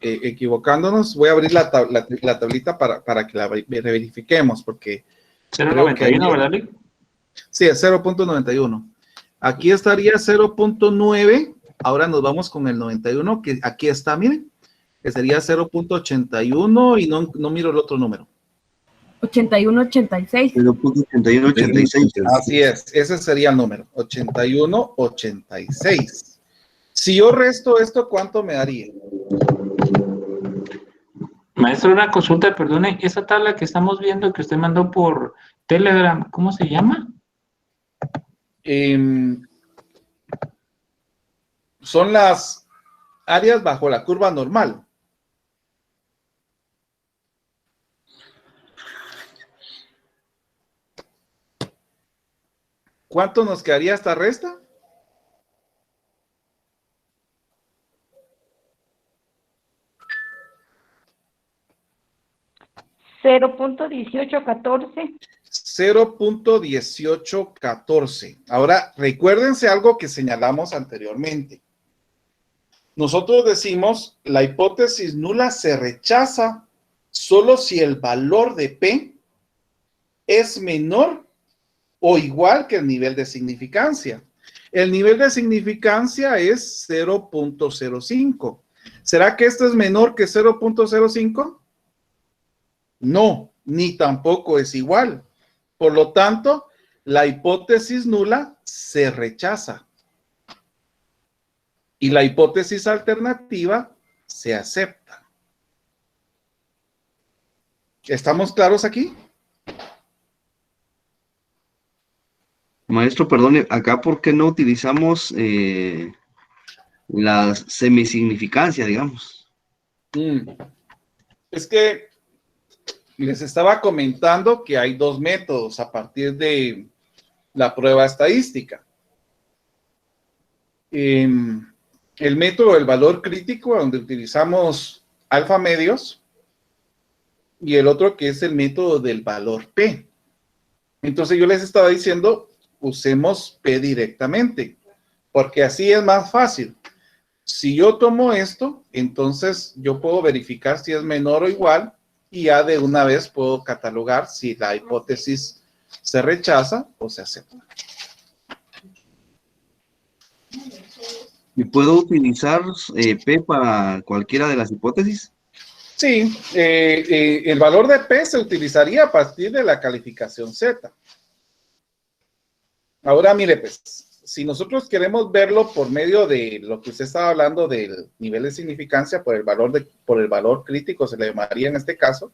Speaker 1: equivocándonos. Voy a abrir la tablita para que la verifiquemos, porque...
Speaker 3: 0.91, ¿verdad, Rick?
Speaker 1: Sí, es 0.91. Aquí estaría 0.9. Ahora nos vamos con el 91, que aquí está, miren, que sería 0.81 y no miro el otro número.
Speaker 8: 8186.
Speaker 6: 0.8186.
Speaker 1: Así es, ese sería el número, 8186. Si yo resto esto, ¿cuánto me daría?
Speaker 3: Maestro, una consulta, perdone, esa tabla que estamos viendo que usted mandó por Telegram, ¿cómo se llama?
Speaker 1: Son las áreas bajo la curva normal. ¿Cuánto nos quedaría esta resta?
Speaker 7: $0.1814.
Speaker 1: 0.1814. Ahora, recuérdense algo que señalamos anteriormente. Nosotros decimos, la hipótesis nula se rechaza solo si el valor de P es menor o igual que el nivel de significancia. El nivel de significancia es 0.05. ¿Será que esto es menor que 0.05? No, ni tampoco es igual. Por lo tanto, la hipótesis nula se rechaza. Y la hipótesis alternativa se acepta. ¿Estamos claros aquí?
Speaker 6: Maestro, perdone, acá ¿por qué no utilizamos la semisignificancia, digamos?
Speaker 1: Es que les estaba comentando que hay dos métodos a partir de la prueba estadística. El método del valor crítico, donde utilizamos alfa medios, y el otro que es el método del valor P. Entonces yo les estaba diciendo, usemos P directamente, porque así es más fácil. Si yo tomo esto, entonces yo puedo verificar si es menor o igual, y ya de una vez puedo catalogar si la hipótesis se rechaza o se acepta.
Speaker 6: ¿Y puedo utilizar P para cualquiera de las hipótesis?
Speaker 1: Sí, el valor de P se utilizaría a partir de la calificación Z. Ahora, mire, pues, si nosotros queremos verlo por medio de lo que usted estaba hablando del nivel de significancia por el valor crítico, se le llamaría en este caso.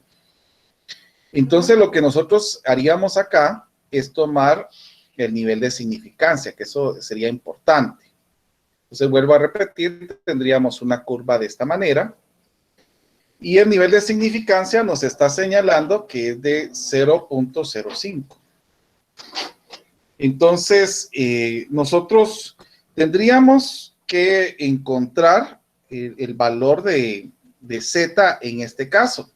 Speaker 1: Entonces, lo que nosotros haríamos acá es tomar el nivel de significancia, que eso sería importante. Entonces, vuelvo a repetir, tendríamos una curva de esta manera. Y el nivel de significancia nos está señalando que es de 0.05. Entonces, nosotros tendríamos que encontrar el valor de Z en este caso.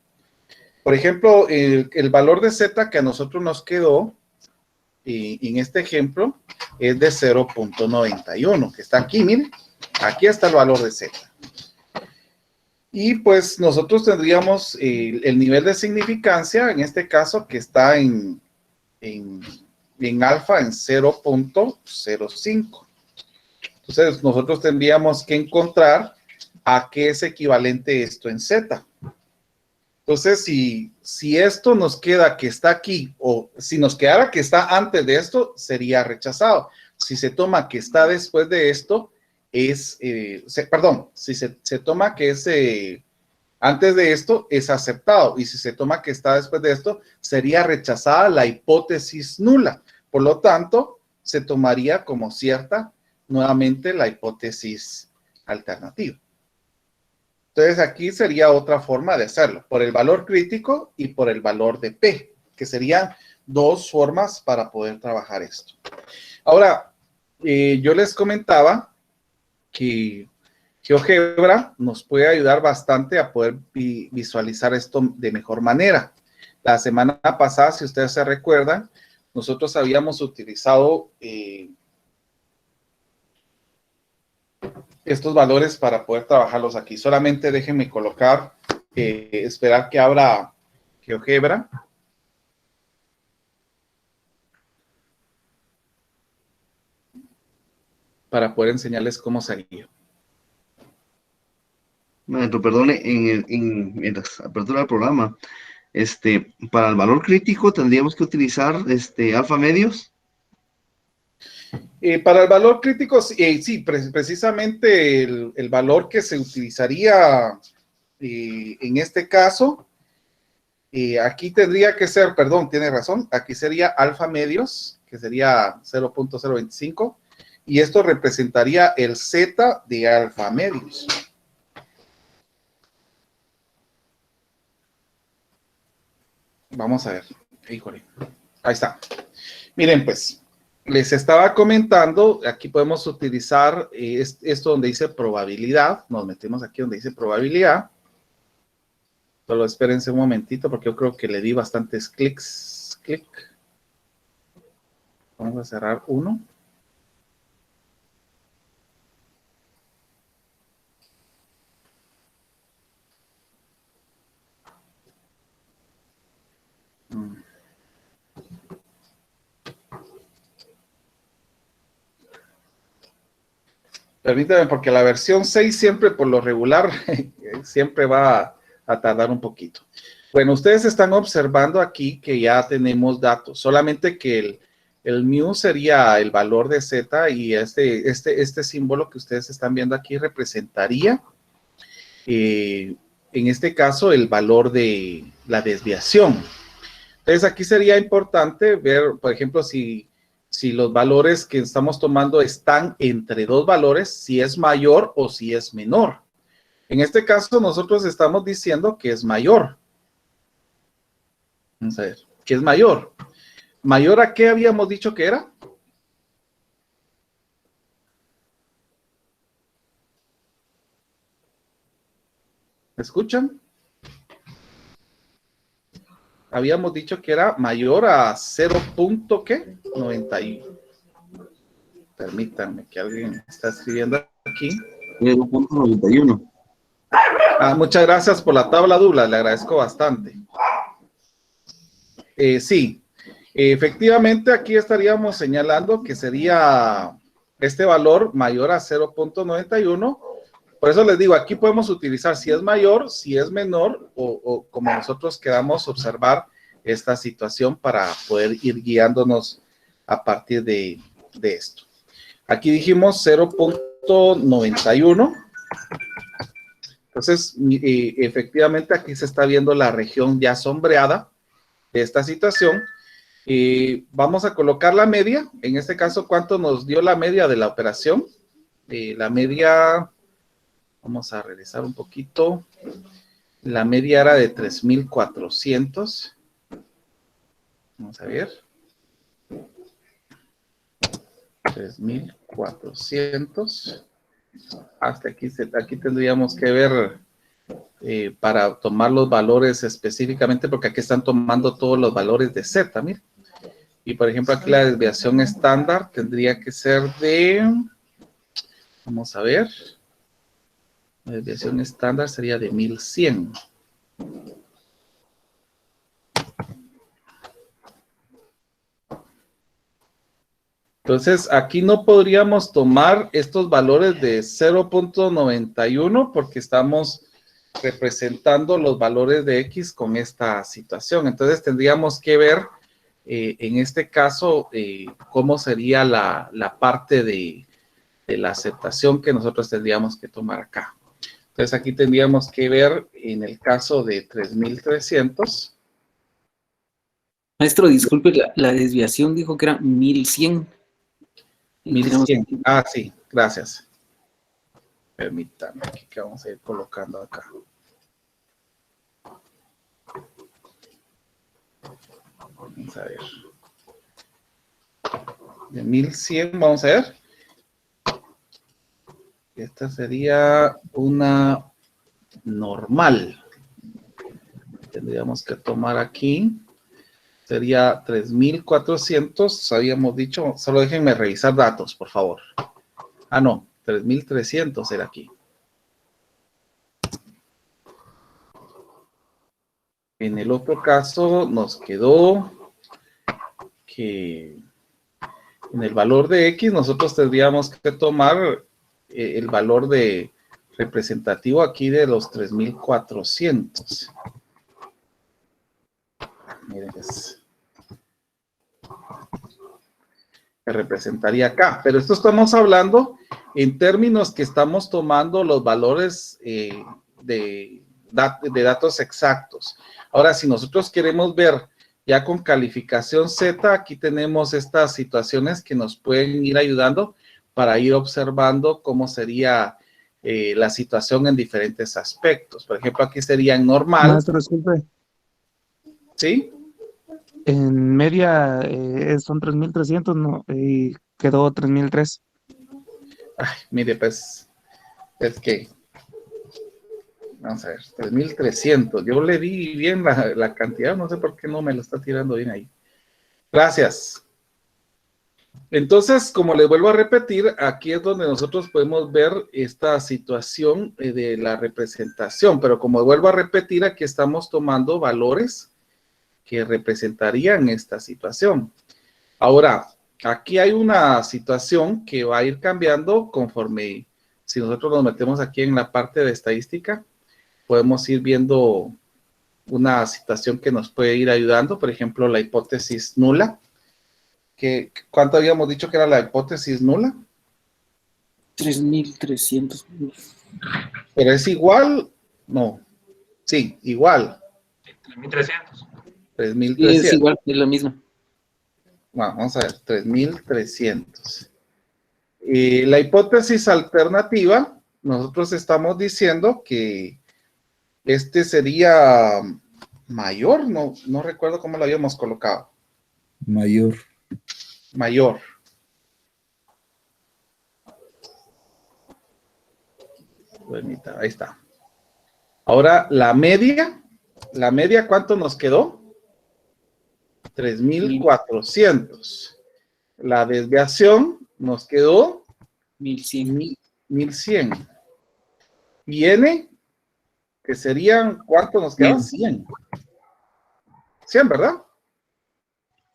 Speaker 1: Por ejemplo, el valor de Z que a nosotros nos quedó en este ejemplo es de 0.91, que está aquí, miren. Aquí está el valor de Z. Y pues nosotros tendríamos el nivel de significancia, en este caso, que está en alfa en 0.05. Entonces, nosotros tendríamos que encontrar a qué es equivalente esto en Z. Entonces, si esto nos queda que está aquí, o si nos quedara que está antes de esto, sería rechazado. Si se toma que está después de esto, si se toma que es antes de esto, es aceptado. Y si se toma que está después de esto, sería rechazada la hipótesis nula. Por lo tanto, se tomaría como cierta nuevamente la hipótesis alternativa. Entonces, aquí sería otra forma de hacerlo, por el valor crítico y por el valor de P, que serían dos formas para poder trabajar esto. Ahora, yo les comentaba que GeoGebra nos puede ayudar bastante a poder visualizar esto de mejor manera. La semana pasada, si ustedes se recuerdan, nosotros habíamos utilizado estos valores para poder trabajarlos aquí. Solamente déjenme colocar, esperar que abra GeoGebra. Para poder enseñarles cómo sería.
Speaker 6: Maestro, perdone, en la apertura del programa, para el valor crítico tendríamos que utilizar alfa medios.
Speaker 1: Para el valor crítico, sí, precisamente el valor que se utilizaría en este caso, aquí tendría que ser, perdón, tiene razón, aquí sería alfa medios, que sería 0.025, y esto representaría el Z de alfa medios. Vamos a ver, híjole, ahí está. Miren, pues, les estaba comentando, aquí podemos utilizar esto donde dice probabilidad, nos metemos aquí donde dice probabilidad. Solo espérense un momentito porque yo creo que le di bastantes clics. Clic. Vamos a cerrar uno. Permítame, porque la versión 6 siempre por lo regular siempre va a tardar un poquito. Bueno, ustedes están observando aquí que ya tenemos datos, solamente que el mu sería el valor de z y este símbolo que ustedes están viendo aquí representaría, en este caso, el valor de la desviación. Entonces, aquí sería importante ver, por ejemplo, si los valores que estamos tomando están entre dos valores, si es mayor o si es menor. En este caso, nosotros estamos diciendo que es mayor. Vamos a ver, ¿qué es mayor? ¿Mayor a qué habíamos dicho que era? ¿Me escuchan? Habíamos dicho que era mayor a 0.91. Permítanme que alguien está escribiendo aquí.
Speaker 6: 0.91.
Speaker 1: Muchas gracias por la tabla Douglas, le agradezco bastante. Sí, efectivamente aquí estaríamos señalando que sería este valor mayor a 0.91. Por eso les digo, aquí podemos utilizar si es mayor, si es menor, o como nosotros queramos observar esta situación para poder ir guiándonos a partir de esto. Aquí dijimos 0.91. Entonces, efectivamente aquí se está viendo la región ya sombreada de esta situación. Vamos a colocar la media. En este caso, ¿cuánto nos dio la media de la operación? La media, vamos a revisar un poquito. La media era de 3,400. Vamos a ver. 3,400. Hasta aquí tendríamos que ver para tomar los valores específicamente, porque aquí están tomando todos los valores de Z, miren. Y por ejemplo, aquí la desviación estándar tendría que ser de, vamos a ver, la desviación estándar sería de 1100. Entonces, aquí no podríamos tomar estos valores de 0.91 porque estamos representando los valores de X con esta situación. Entonces, tendríamos que ver, en este caso, cómo sería la parte de la aceptación que nosotros tendríamos que tomar acá. Entonces, aquí tendríamos que ver en el caso de 3,300.
Speaker 4: Maestro, disculpe, la desviación dijo que era 1100.
Speaker 1: 1100. Sí, gracias. Permítanme, aquí que vamos a ir colocando acá. Vamos a ver. De 1100, vamos a ver. Esta sería una normal. Tendríamos que tomar aquí. Sería 3,400, habíamos dicho. Solo déjenme revisar datos, por favor. No, 3,300 era aquí. En el otro caso nos quedó que en el valor de X nosotros tendríamos que tomar el valor de representativo aquí de los 3,400. Miren, que representaría acá. Pero esto estamos hablando en términos que estamos tomando los valores de datos exactos. Ahora, si nosotros queremos ver ya con calificación Z, aquí tenemos estas situaciones que nos pueden ir ayudando para ir observando cómo sería la situación en diferentes aspectos. Por ejemplo, aquí sería en normal.
Speaker 7: Maestro, disculpe.
Speaker 1: ¿Sí?
Speaker 7: En media son 3.300, ¿no? Y quedó 3.003.
Speaker 1: Ay, mire, pues, es que, vamos a ver, 3.300. Yo le di bien la cantidad, no sé por qué no me lo está tirando bien ahí. Gracias. Entonces, como les vuelvo a repetir, aquí es donde nosotros podemos ver esta situación de la representación, pero como vuelvo a repetir, aquí estamos tomando valores que representarían esta situación. Ahora, aquí hay una situación que va a ir cambiando conforme, si nosotros nos metemos aquí en la parte de estadística, podemos ir viendo una situación que nos puede ir ayudando, por ejemplo, la hipótesis nula. ¿Cuánto habíamos dicho que era la hipótesis nula?
Speaker 4: 3.300.
Speaker 1: Pero es igual, no, sí, igual.
Speaker 3: 3.300.
Speaker 1: 3.300.
Speaker 4: Sí, es igual, es lo mismo.
Speaker 1: Bueno, vamos a ver, 3.300. Y la hipótesis alternativa, nosotros estamos diciendo que este sería mayor, no recuerdo cómo lo habíamos colocado.
Speaker 8: Mayor.
Speaker 1: Mayor. Permita, ahí está. Ahora, la media, ¿cuánto nos quedó? 3.400. La desviación nos quedó
Speaker 4: 1.100.
Speaker 1: 1.100. Y N, que serían, ¿cuánto nos queda? 100. 100, ¿verdad?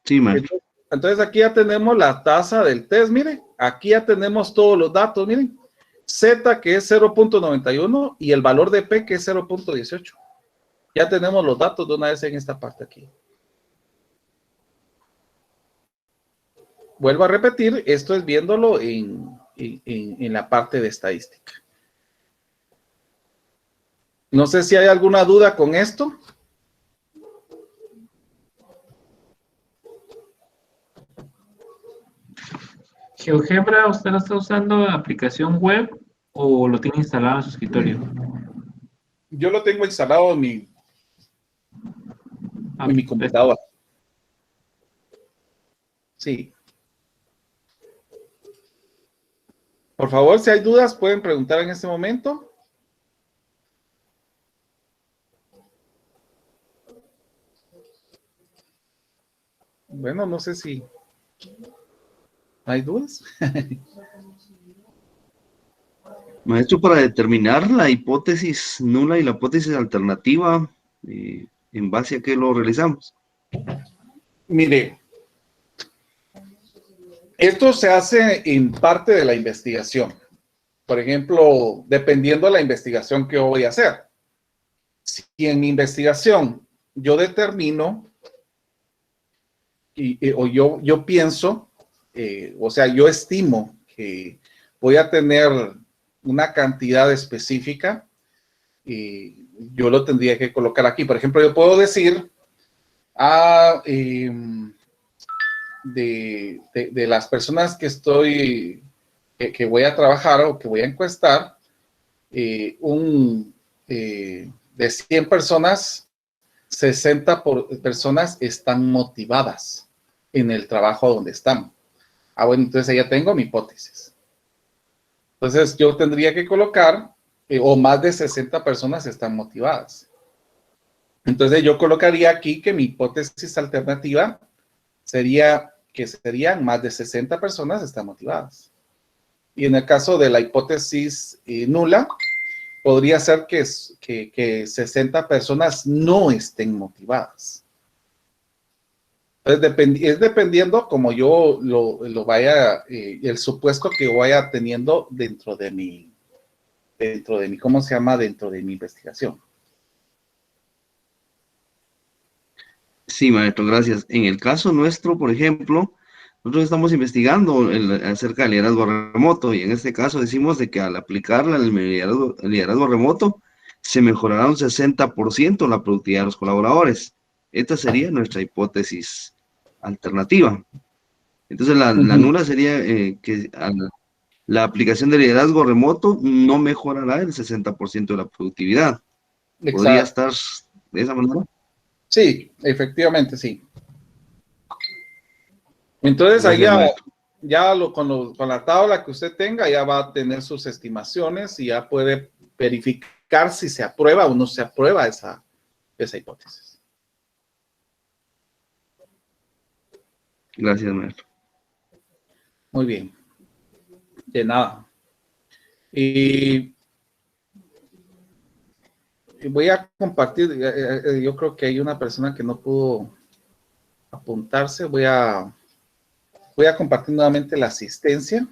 Speaker 6: Sí, maestro.
Speaker 1: Entonces aquí ya tenemos la tasa del test, miren, aquí ya tenemos todos los datos, miren, Z que es 0.91 y el valor de P que es 0.18. Ya tenemos los datos de una vez en esta parte aquí. Vuelvo a repetir, esto es viéndolo en la parte de estadística. No sé si hay alguna duda con esto.
Speaker 3: GeoGebra, ¿usted lo está usando en aplicación web o lo tiene instalado en su escritorio?
Speaker 1: Yo lo tengo instalado en mi computadora. Sí. Por favor, si hay dudas, pueden preguntar en este momento. Bueno, no sé si hay dudas.
Speaker 6: Maestro, para determinar la hipótesis nula y la hipótesis alternativa, ¿en base a qué lo realizamos?
Speaker 1: Mire, esto se hace en parte de la investigación. Por ejemplo, dependiendo de la investigación que voy a hacer. Si en mi investigación yo determino o yo pienso, o sea, yo estimo que voy a tener una cantidad específica, yo lo tendría que colocar aquí. Por ejemplo, yo puedo decir de las personas que voy a trabajar o que voy a encuestar, de 100 personas, 60 personas están motivadas en el trabajo donde están. Bueno, entonces ya tengo mi hipótesis. Entonces yo tendría que colocar, o más de 60 personas están motivadas. Entonces yo colocaría aquí que mi hipótesis alternativa sería que serían más de 60 personas están motivadas. Y en el caso de la hipótesis nula, podría ser que 60 personas no estén motivadas. Entonces, es dependiendo como yo lo vaya, el supuesto que vaya teniendo dentro de mi, ¿cómo se llama? Dentro de mi investigación.
Speaker 6: Sí, maestro, gracias. En el caso nuestro, por ejemplo, nosotros estamos investigando acerca del liderazgo remoto y en este caso decimos de que al aplicar el liderazgo remoto se mejorará un 60% la productividad de los colaboradores. Esta sería nuestra hipótesis alternativa. Entonces la nula sería que la aplicación de liderazgo remoto no mejorará el 60% de la productividad. ¿Podría estar de esa manera?
Speaker 1: Sí, efectivamente, sí. Entonces, ahí con la tabla que usted tenga, ya va a tener sus estimaciones y ya puede verificar si se aprueba o no se aprueba esa hipótesis.
Speaker 6: Gracias, maestro.
Speaker 1: Muy bien. De nada. Y voy a compartir, yo creo que hay una persona que no pudo apuntarse. Voy a compartir nuevamente la asistencia.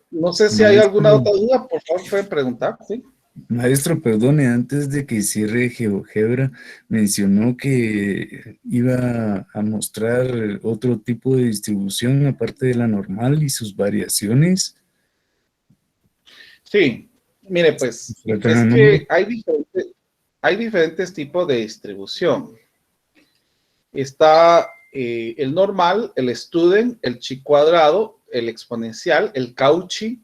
Speaker 1: No sé si hay alguna otra duda, por favor pueden preguntar, ¿sí?
Speaker 8: Maestro, perdone, antes de que cierre GeoGebra, mencionó que iba a mostrar otro tipo de distribución aparte de la normal y sus variaciones.
Speaker 1: Sí, mire, pues, es que hay diferentes tipos de distribución. Está el normal, el student, el chi cuadrado, el exponencial, el Cauchy,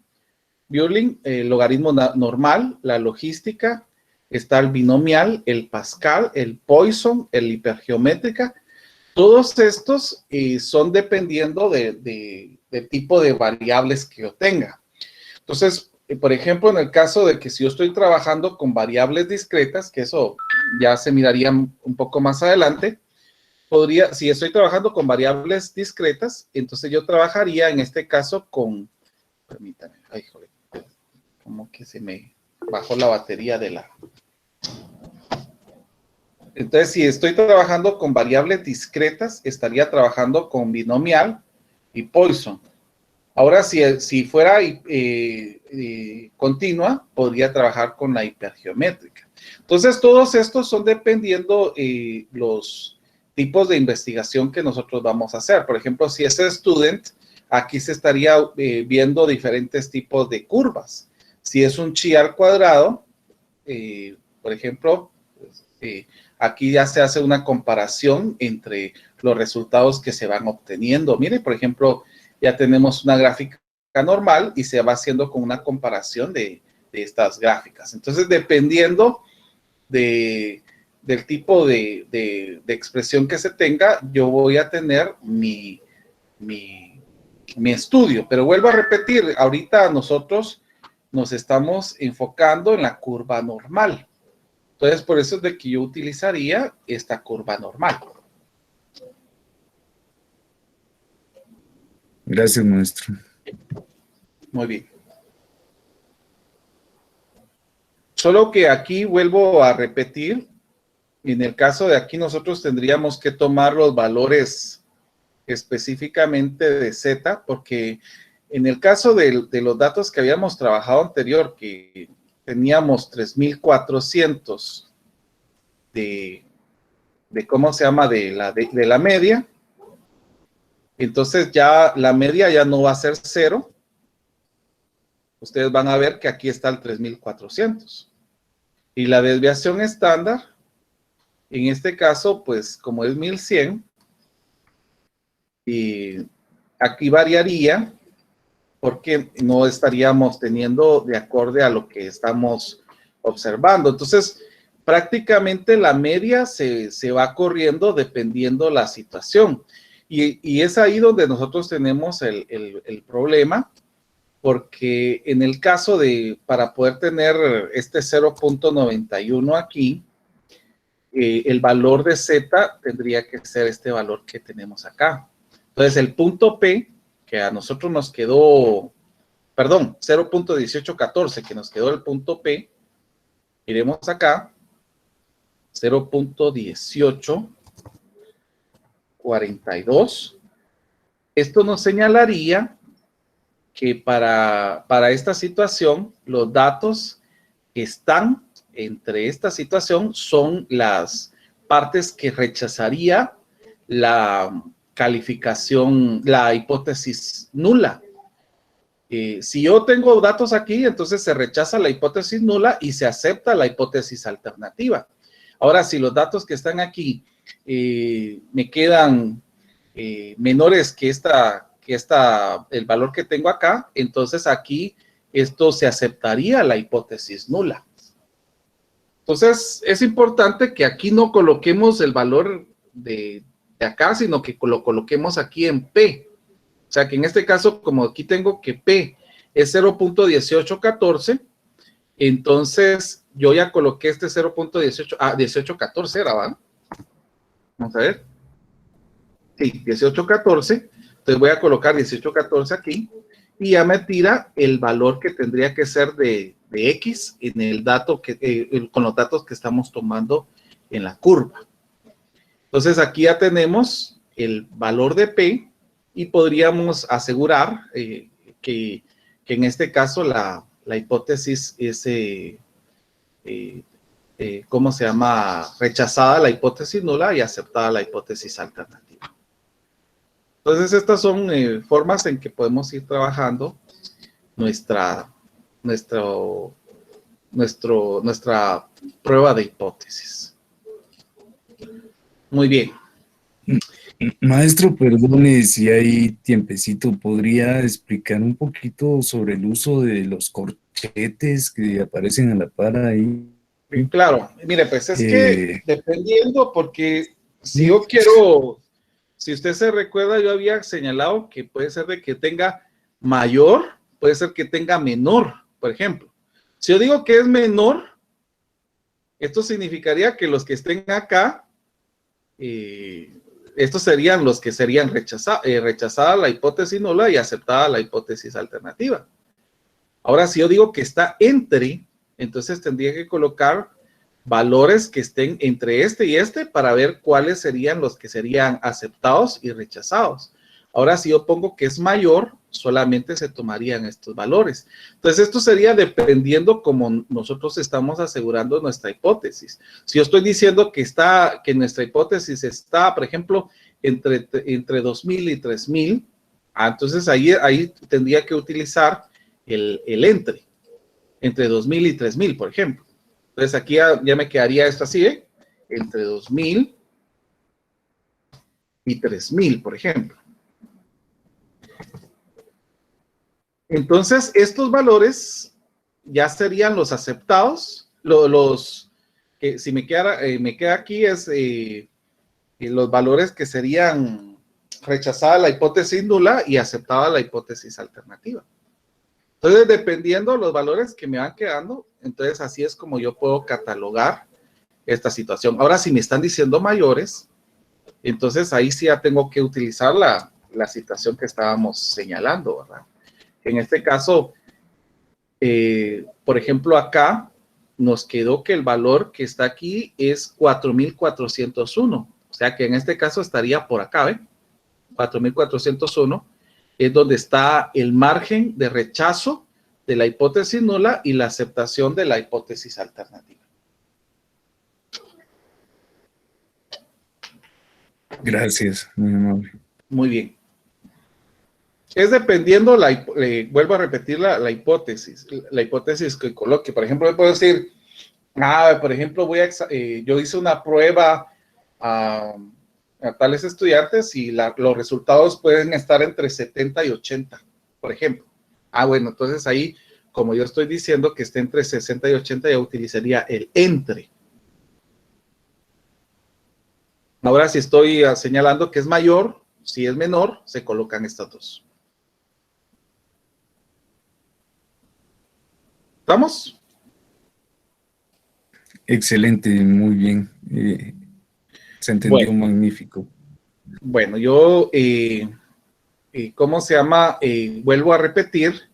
Speaker 1: Boolean, el logaritmo normal, la logística, está el binomial, el Pascal, el Poisson, el hipergeométrica. Todos estos son dependiendo del tipo de variables que yo tenga. Entonces, por ejemplo, en el caso de que si yo estoy trabajando con variables discretas, que eso ya se miraría un poco más adelante, si estoy trabajando con variables discretas, entonces yo trabajaría en este caso con, permítame, ay, joder, como que se me bajó la batería de la... Entonces, si estoy trabajando con variables discretas, estaría trabajando con binomial y Poisson. Ahora, si fuera continua, podría trabajar con la hipergeométrica. Entonces, todos estos son dependiendo los tipos de investigación que nosotros vamos a hacer. Por ejemplo, si es student, aquí se estaría viendo diferentes tipos de curvas. Si es un chi al cuadrado, por ejemplo, aquí ya se hace una comparación entre los resultados que se van obteniendo. Mire, por ejemplo, ya tenemos una gráfica normal y se va haciendo con una comparación de estas gráficas. Entonces, dependiendo del tipo de expresión que se tenga, yo voy a tener mi estudio. Pero vuelvo a repetir, ahorita nosotros nos estamos enfocando en la curva normal. Entonces, por eso es de que yo utilizaría esta curva normal.
Speaker 8: Gracias, maestro.
Speaker 1: Muy bien. Solo que aquí vuelvo a repetir, en el caso de aquí nosotros tendríamos que tomar los valores específicamente de Z, porque en el caso de los datos que habíamos trabajado anterior, que teníamos 3,400 de ¿cómo se llama? De la media. Entonces ya la media ya no va a ser 0. Ustedes van a ver que aquí está el 3,400. Y la desviación estándar, en este caso, pues como es 1,100, y aquí variaría porque no estaríamos teniendo de acorde a lo que estamos observando. Entonces, prácticamente la media se va corriendo dependiendo la situación. Y es ahí donde nosotros tenemos el problema, porque en el caso para poder tener este 0.91 aquí, el valor de Z tendría que ser este valor que tenemos acá. Entonces, el punto P, que a nosotros nos quedó, perdón, 0.1814, que nos quedó el punto P, iremos acá, 0.1842. Esto nos señalaría que para esta situación, los datos que están entre esta situación son las partes que rechazaría la calificación, la hipótesis nula. Si yo tengo datos aquí, entonces se rechaza la hipótesis nula y se acepta la hipótesis alternativa. Ahora, si los datos que están aquí me quedan menores que el valor que tengo acá, entonces aquí esto se aceptaría la hipótesis nula. Entonces, es importante que aquí no coloquemos el valor de acá, sino que lo coloquemos aquí en P. O sea, que en este caso, como aquí tengo que P es 0.1814, entonces yo ya coloqué este 1814 era, ¿va? Vamos a ver. Sí, 1814. Entonces voy a colocar 1814 aquí y ya me tira el valor que tendría que ser de X en el dato con los datos que estamos tomando en la curva. Entonces aquí ya tenemos el valor de P y podríamos asegurar que en este caso la hipótesis es, ¿cómo se llama? Rechazada la hipótesis nula y aceptada la hipótesis alternativa. Entonces estas son formas en que podemos ir trabajando nuestra prueba de hipótesis. Muy bien.
Speaker 8: Maestro, perdone si hay tiempecito, ¿podría explicar un poquito sobre el uso de los corchetes que aparecen a la par ahí?
Speaker 1: Claro, mire, pues es que dependiendo, porque si yo quiero, si usted se recuerda, yo había señalado que puede ser de que tenga mayor, puede ser que tenga menor, por ejemplo. Si yo digo que es menor, esto significaría que los que estén acá, estos serían los que serían rechazada la hipótesis nula y aceptada la hipótesis alternativa. Ahora, si yo digo que está entre, entonces tendría que colocar valores que estén entre este y este para ver cuáles serían los que serían aceptados y rechazados. Ahora, si yo pongo que es mayor, solamente se tomarían estos valores. Entonces, esto sería dependiendo cómo nosotros estamos asegurando nuestra hipótesis. Si yo estoy diciendo que nuestra hipótesis está, por ejemplo, entre 2000 y 3000, entonces ahí tendría que utilizar el entre 2000 y 3000, por ejemplo. Entonces, aquí ya me quedaría esto así, entre 2000 y 3000, por ejemplo. Entonces, estos valores ya serían los aceptados, que si me queda aquí es los valores que serían rechazada la hipótesis nula y aceptada la hipótesis alternativa. Entonces, dependiendo de los valores que me van quedando, entonces así es como yo puedo catalogar esta situación. Ahora, si me están diciendo mayores, entonces ahí sí ya tengo que utilizar la situación que estábamos señalando, ¿verdad? En este caso, por ejemplo, acá nos quedó que el valor que está aquí es 4401. O sea que en este caso estaría por acá, ¿ve? 4401 es donde está el margen de rechazo de la hipótesis nula y la aceptación de la hipótesis alternativa.
Speaker 8: Gracias, muy amable.
Speaker 1: Muy bien. Es dependiendo, vuelvo a repetir la hipótesis que coloque. Por ejemplo, yo puedo decir, por ejemplo, yo hice una prueba a tales estudiantes y los resultados pueden estar entre 70 y 80, por ejemplo. Bueno, entonces ahí, como yo estoy diciendo que esté entre 60 y 80, ya utilizaría el entre. Ahora, si estoy señalando que es mayor, si es menor, se colocan estas dos. ¿Estamos?
Speaker 8: Excelente, muy bien. Se entendió,
Speaker 1: bueno,
Speaker 8: magnífico.
Speaker 1: Bueno, yo, ¿cómo se llama? Vuelvo a repetir.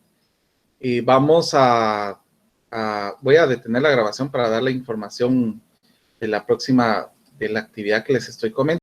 Speaker 1: Voy a detener la grabación para dar la información de la próxima, de la actividad que les estoy comentando.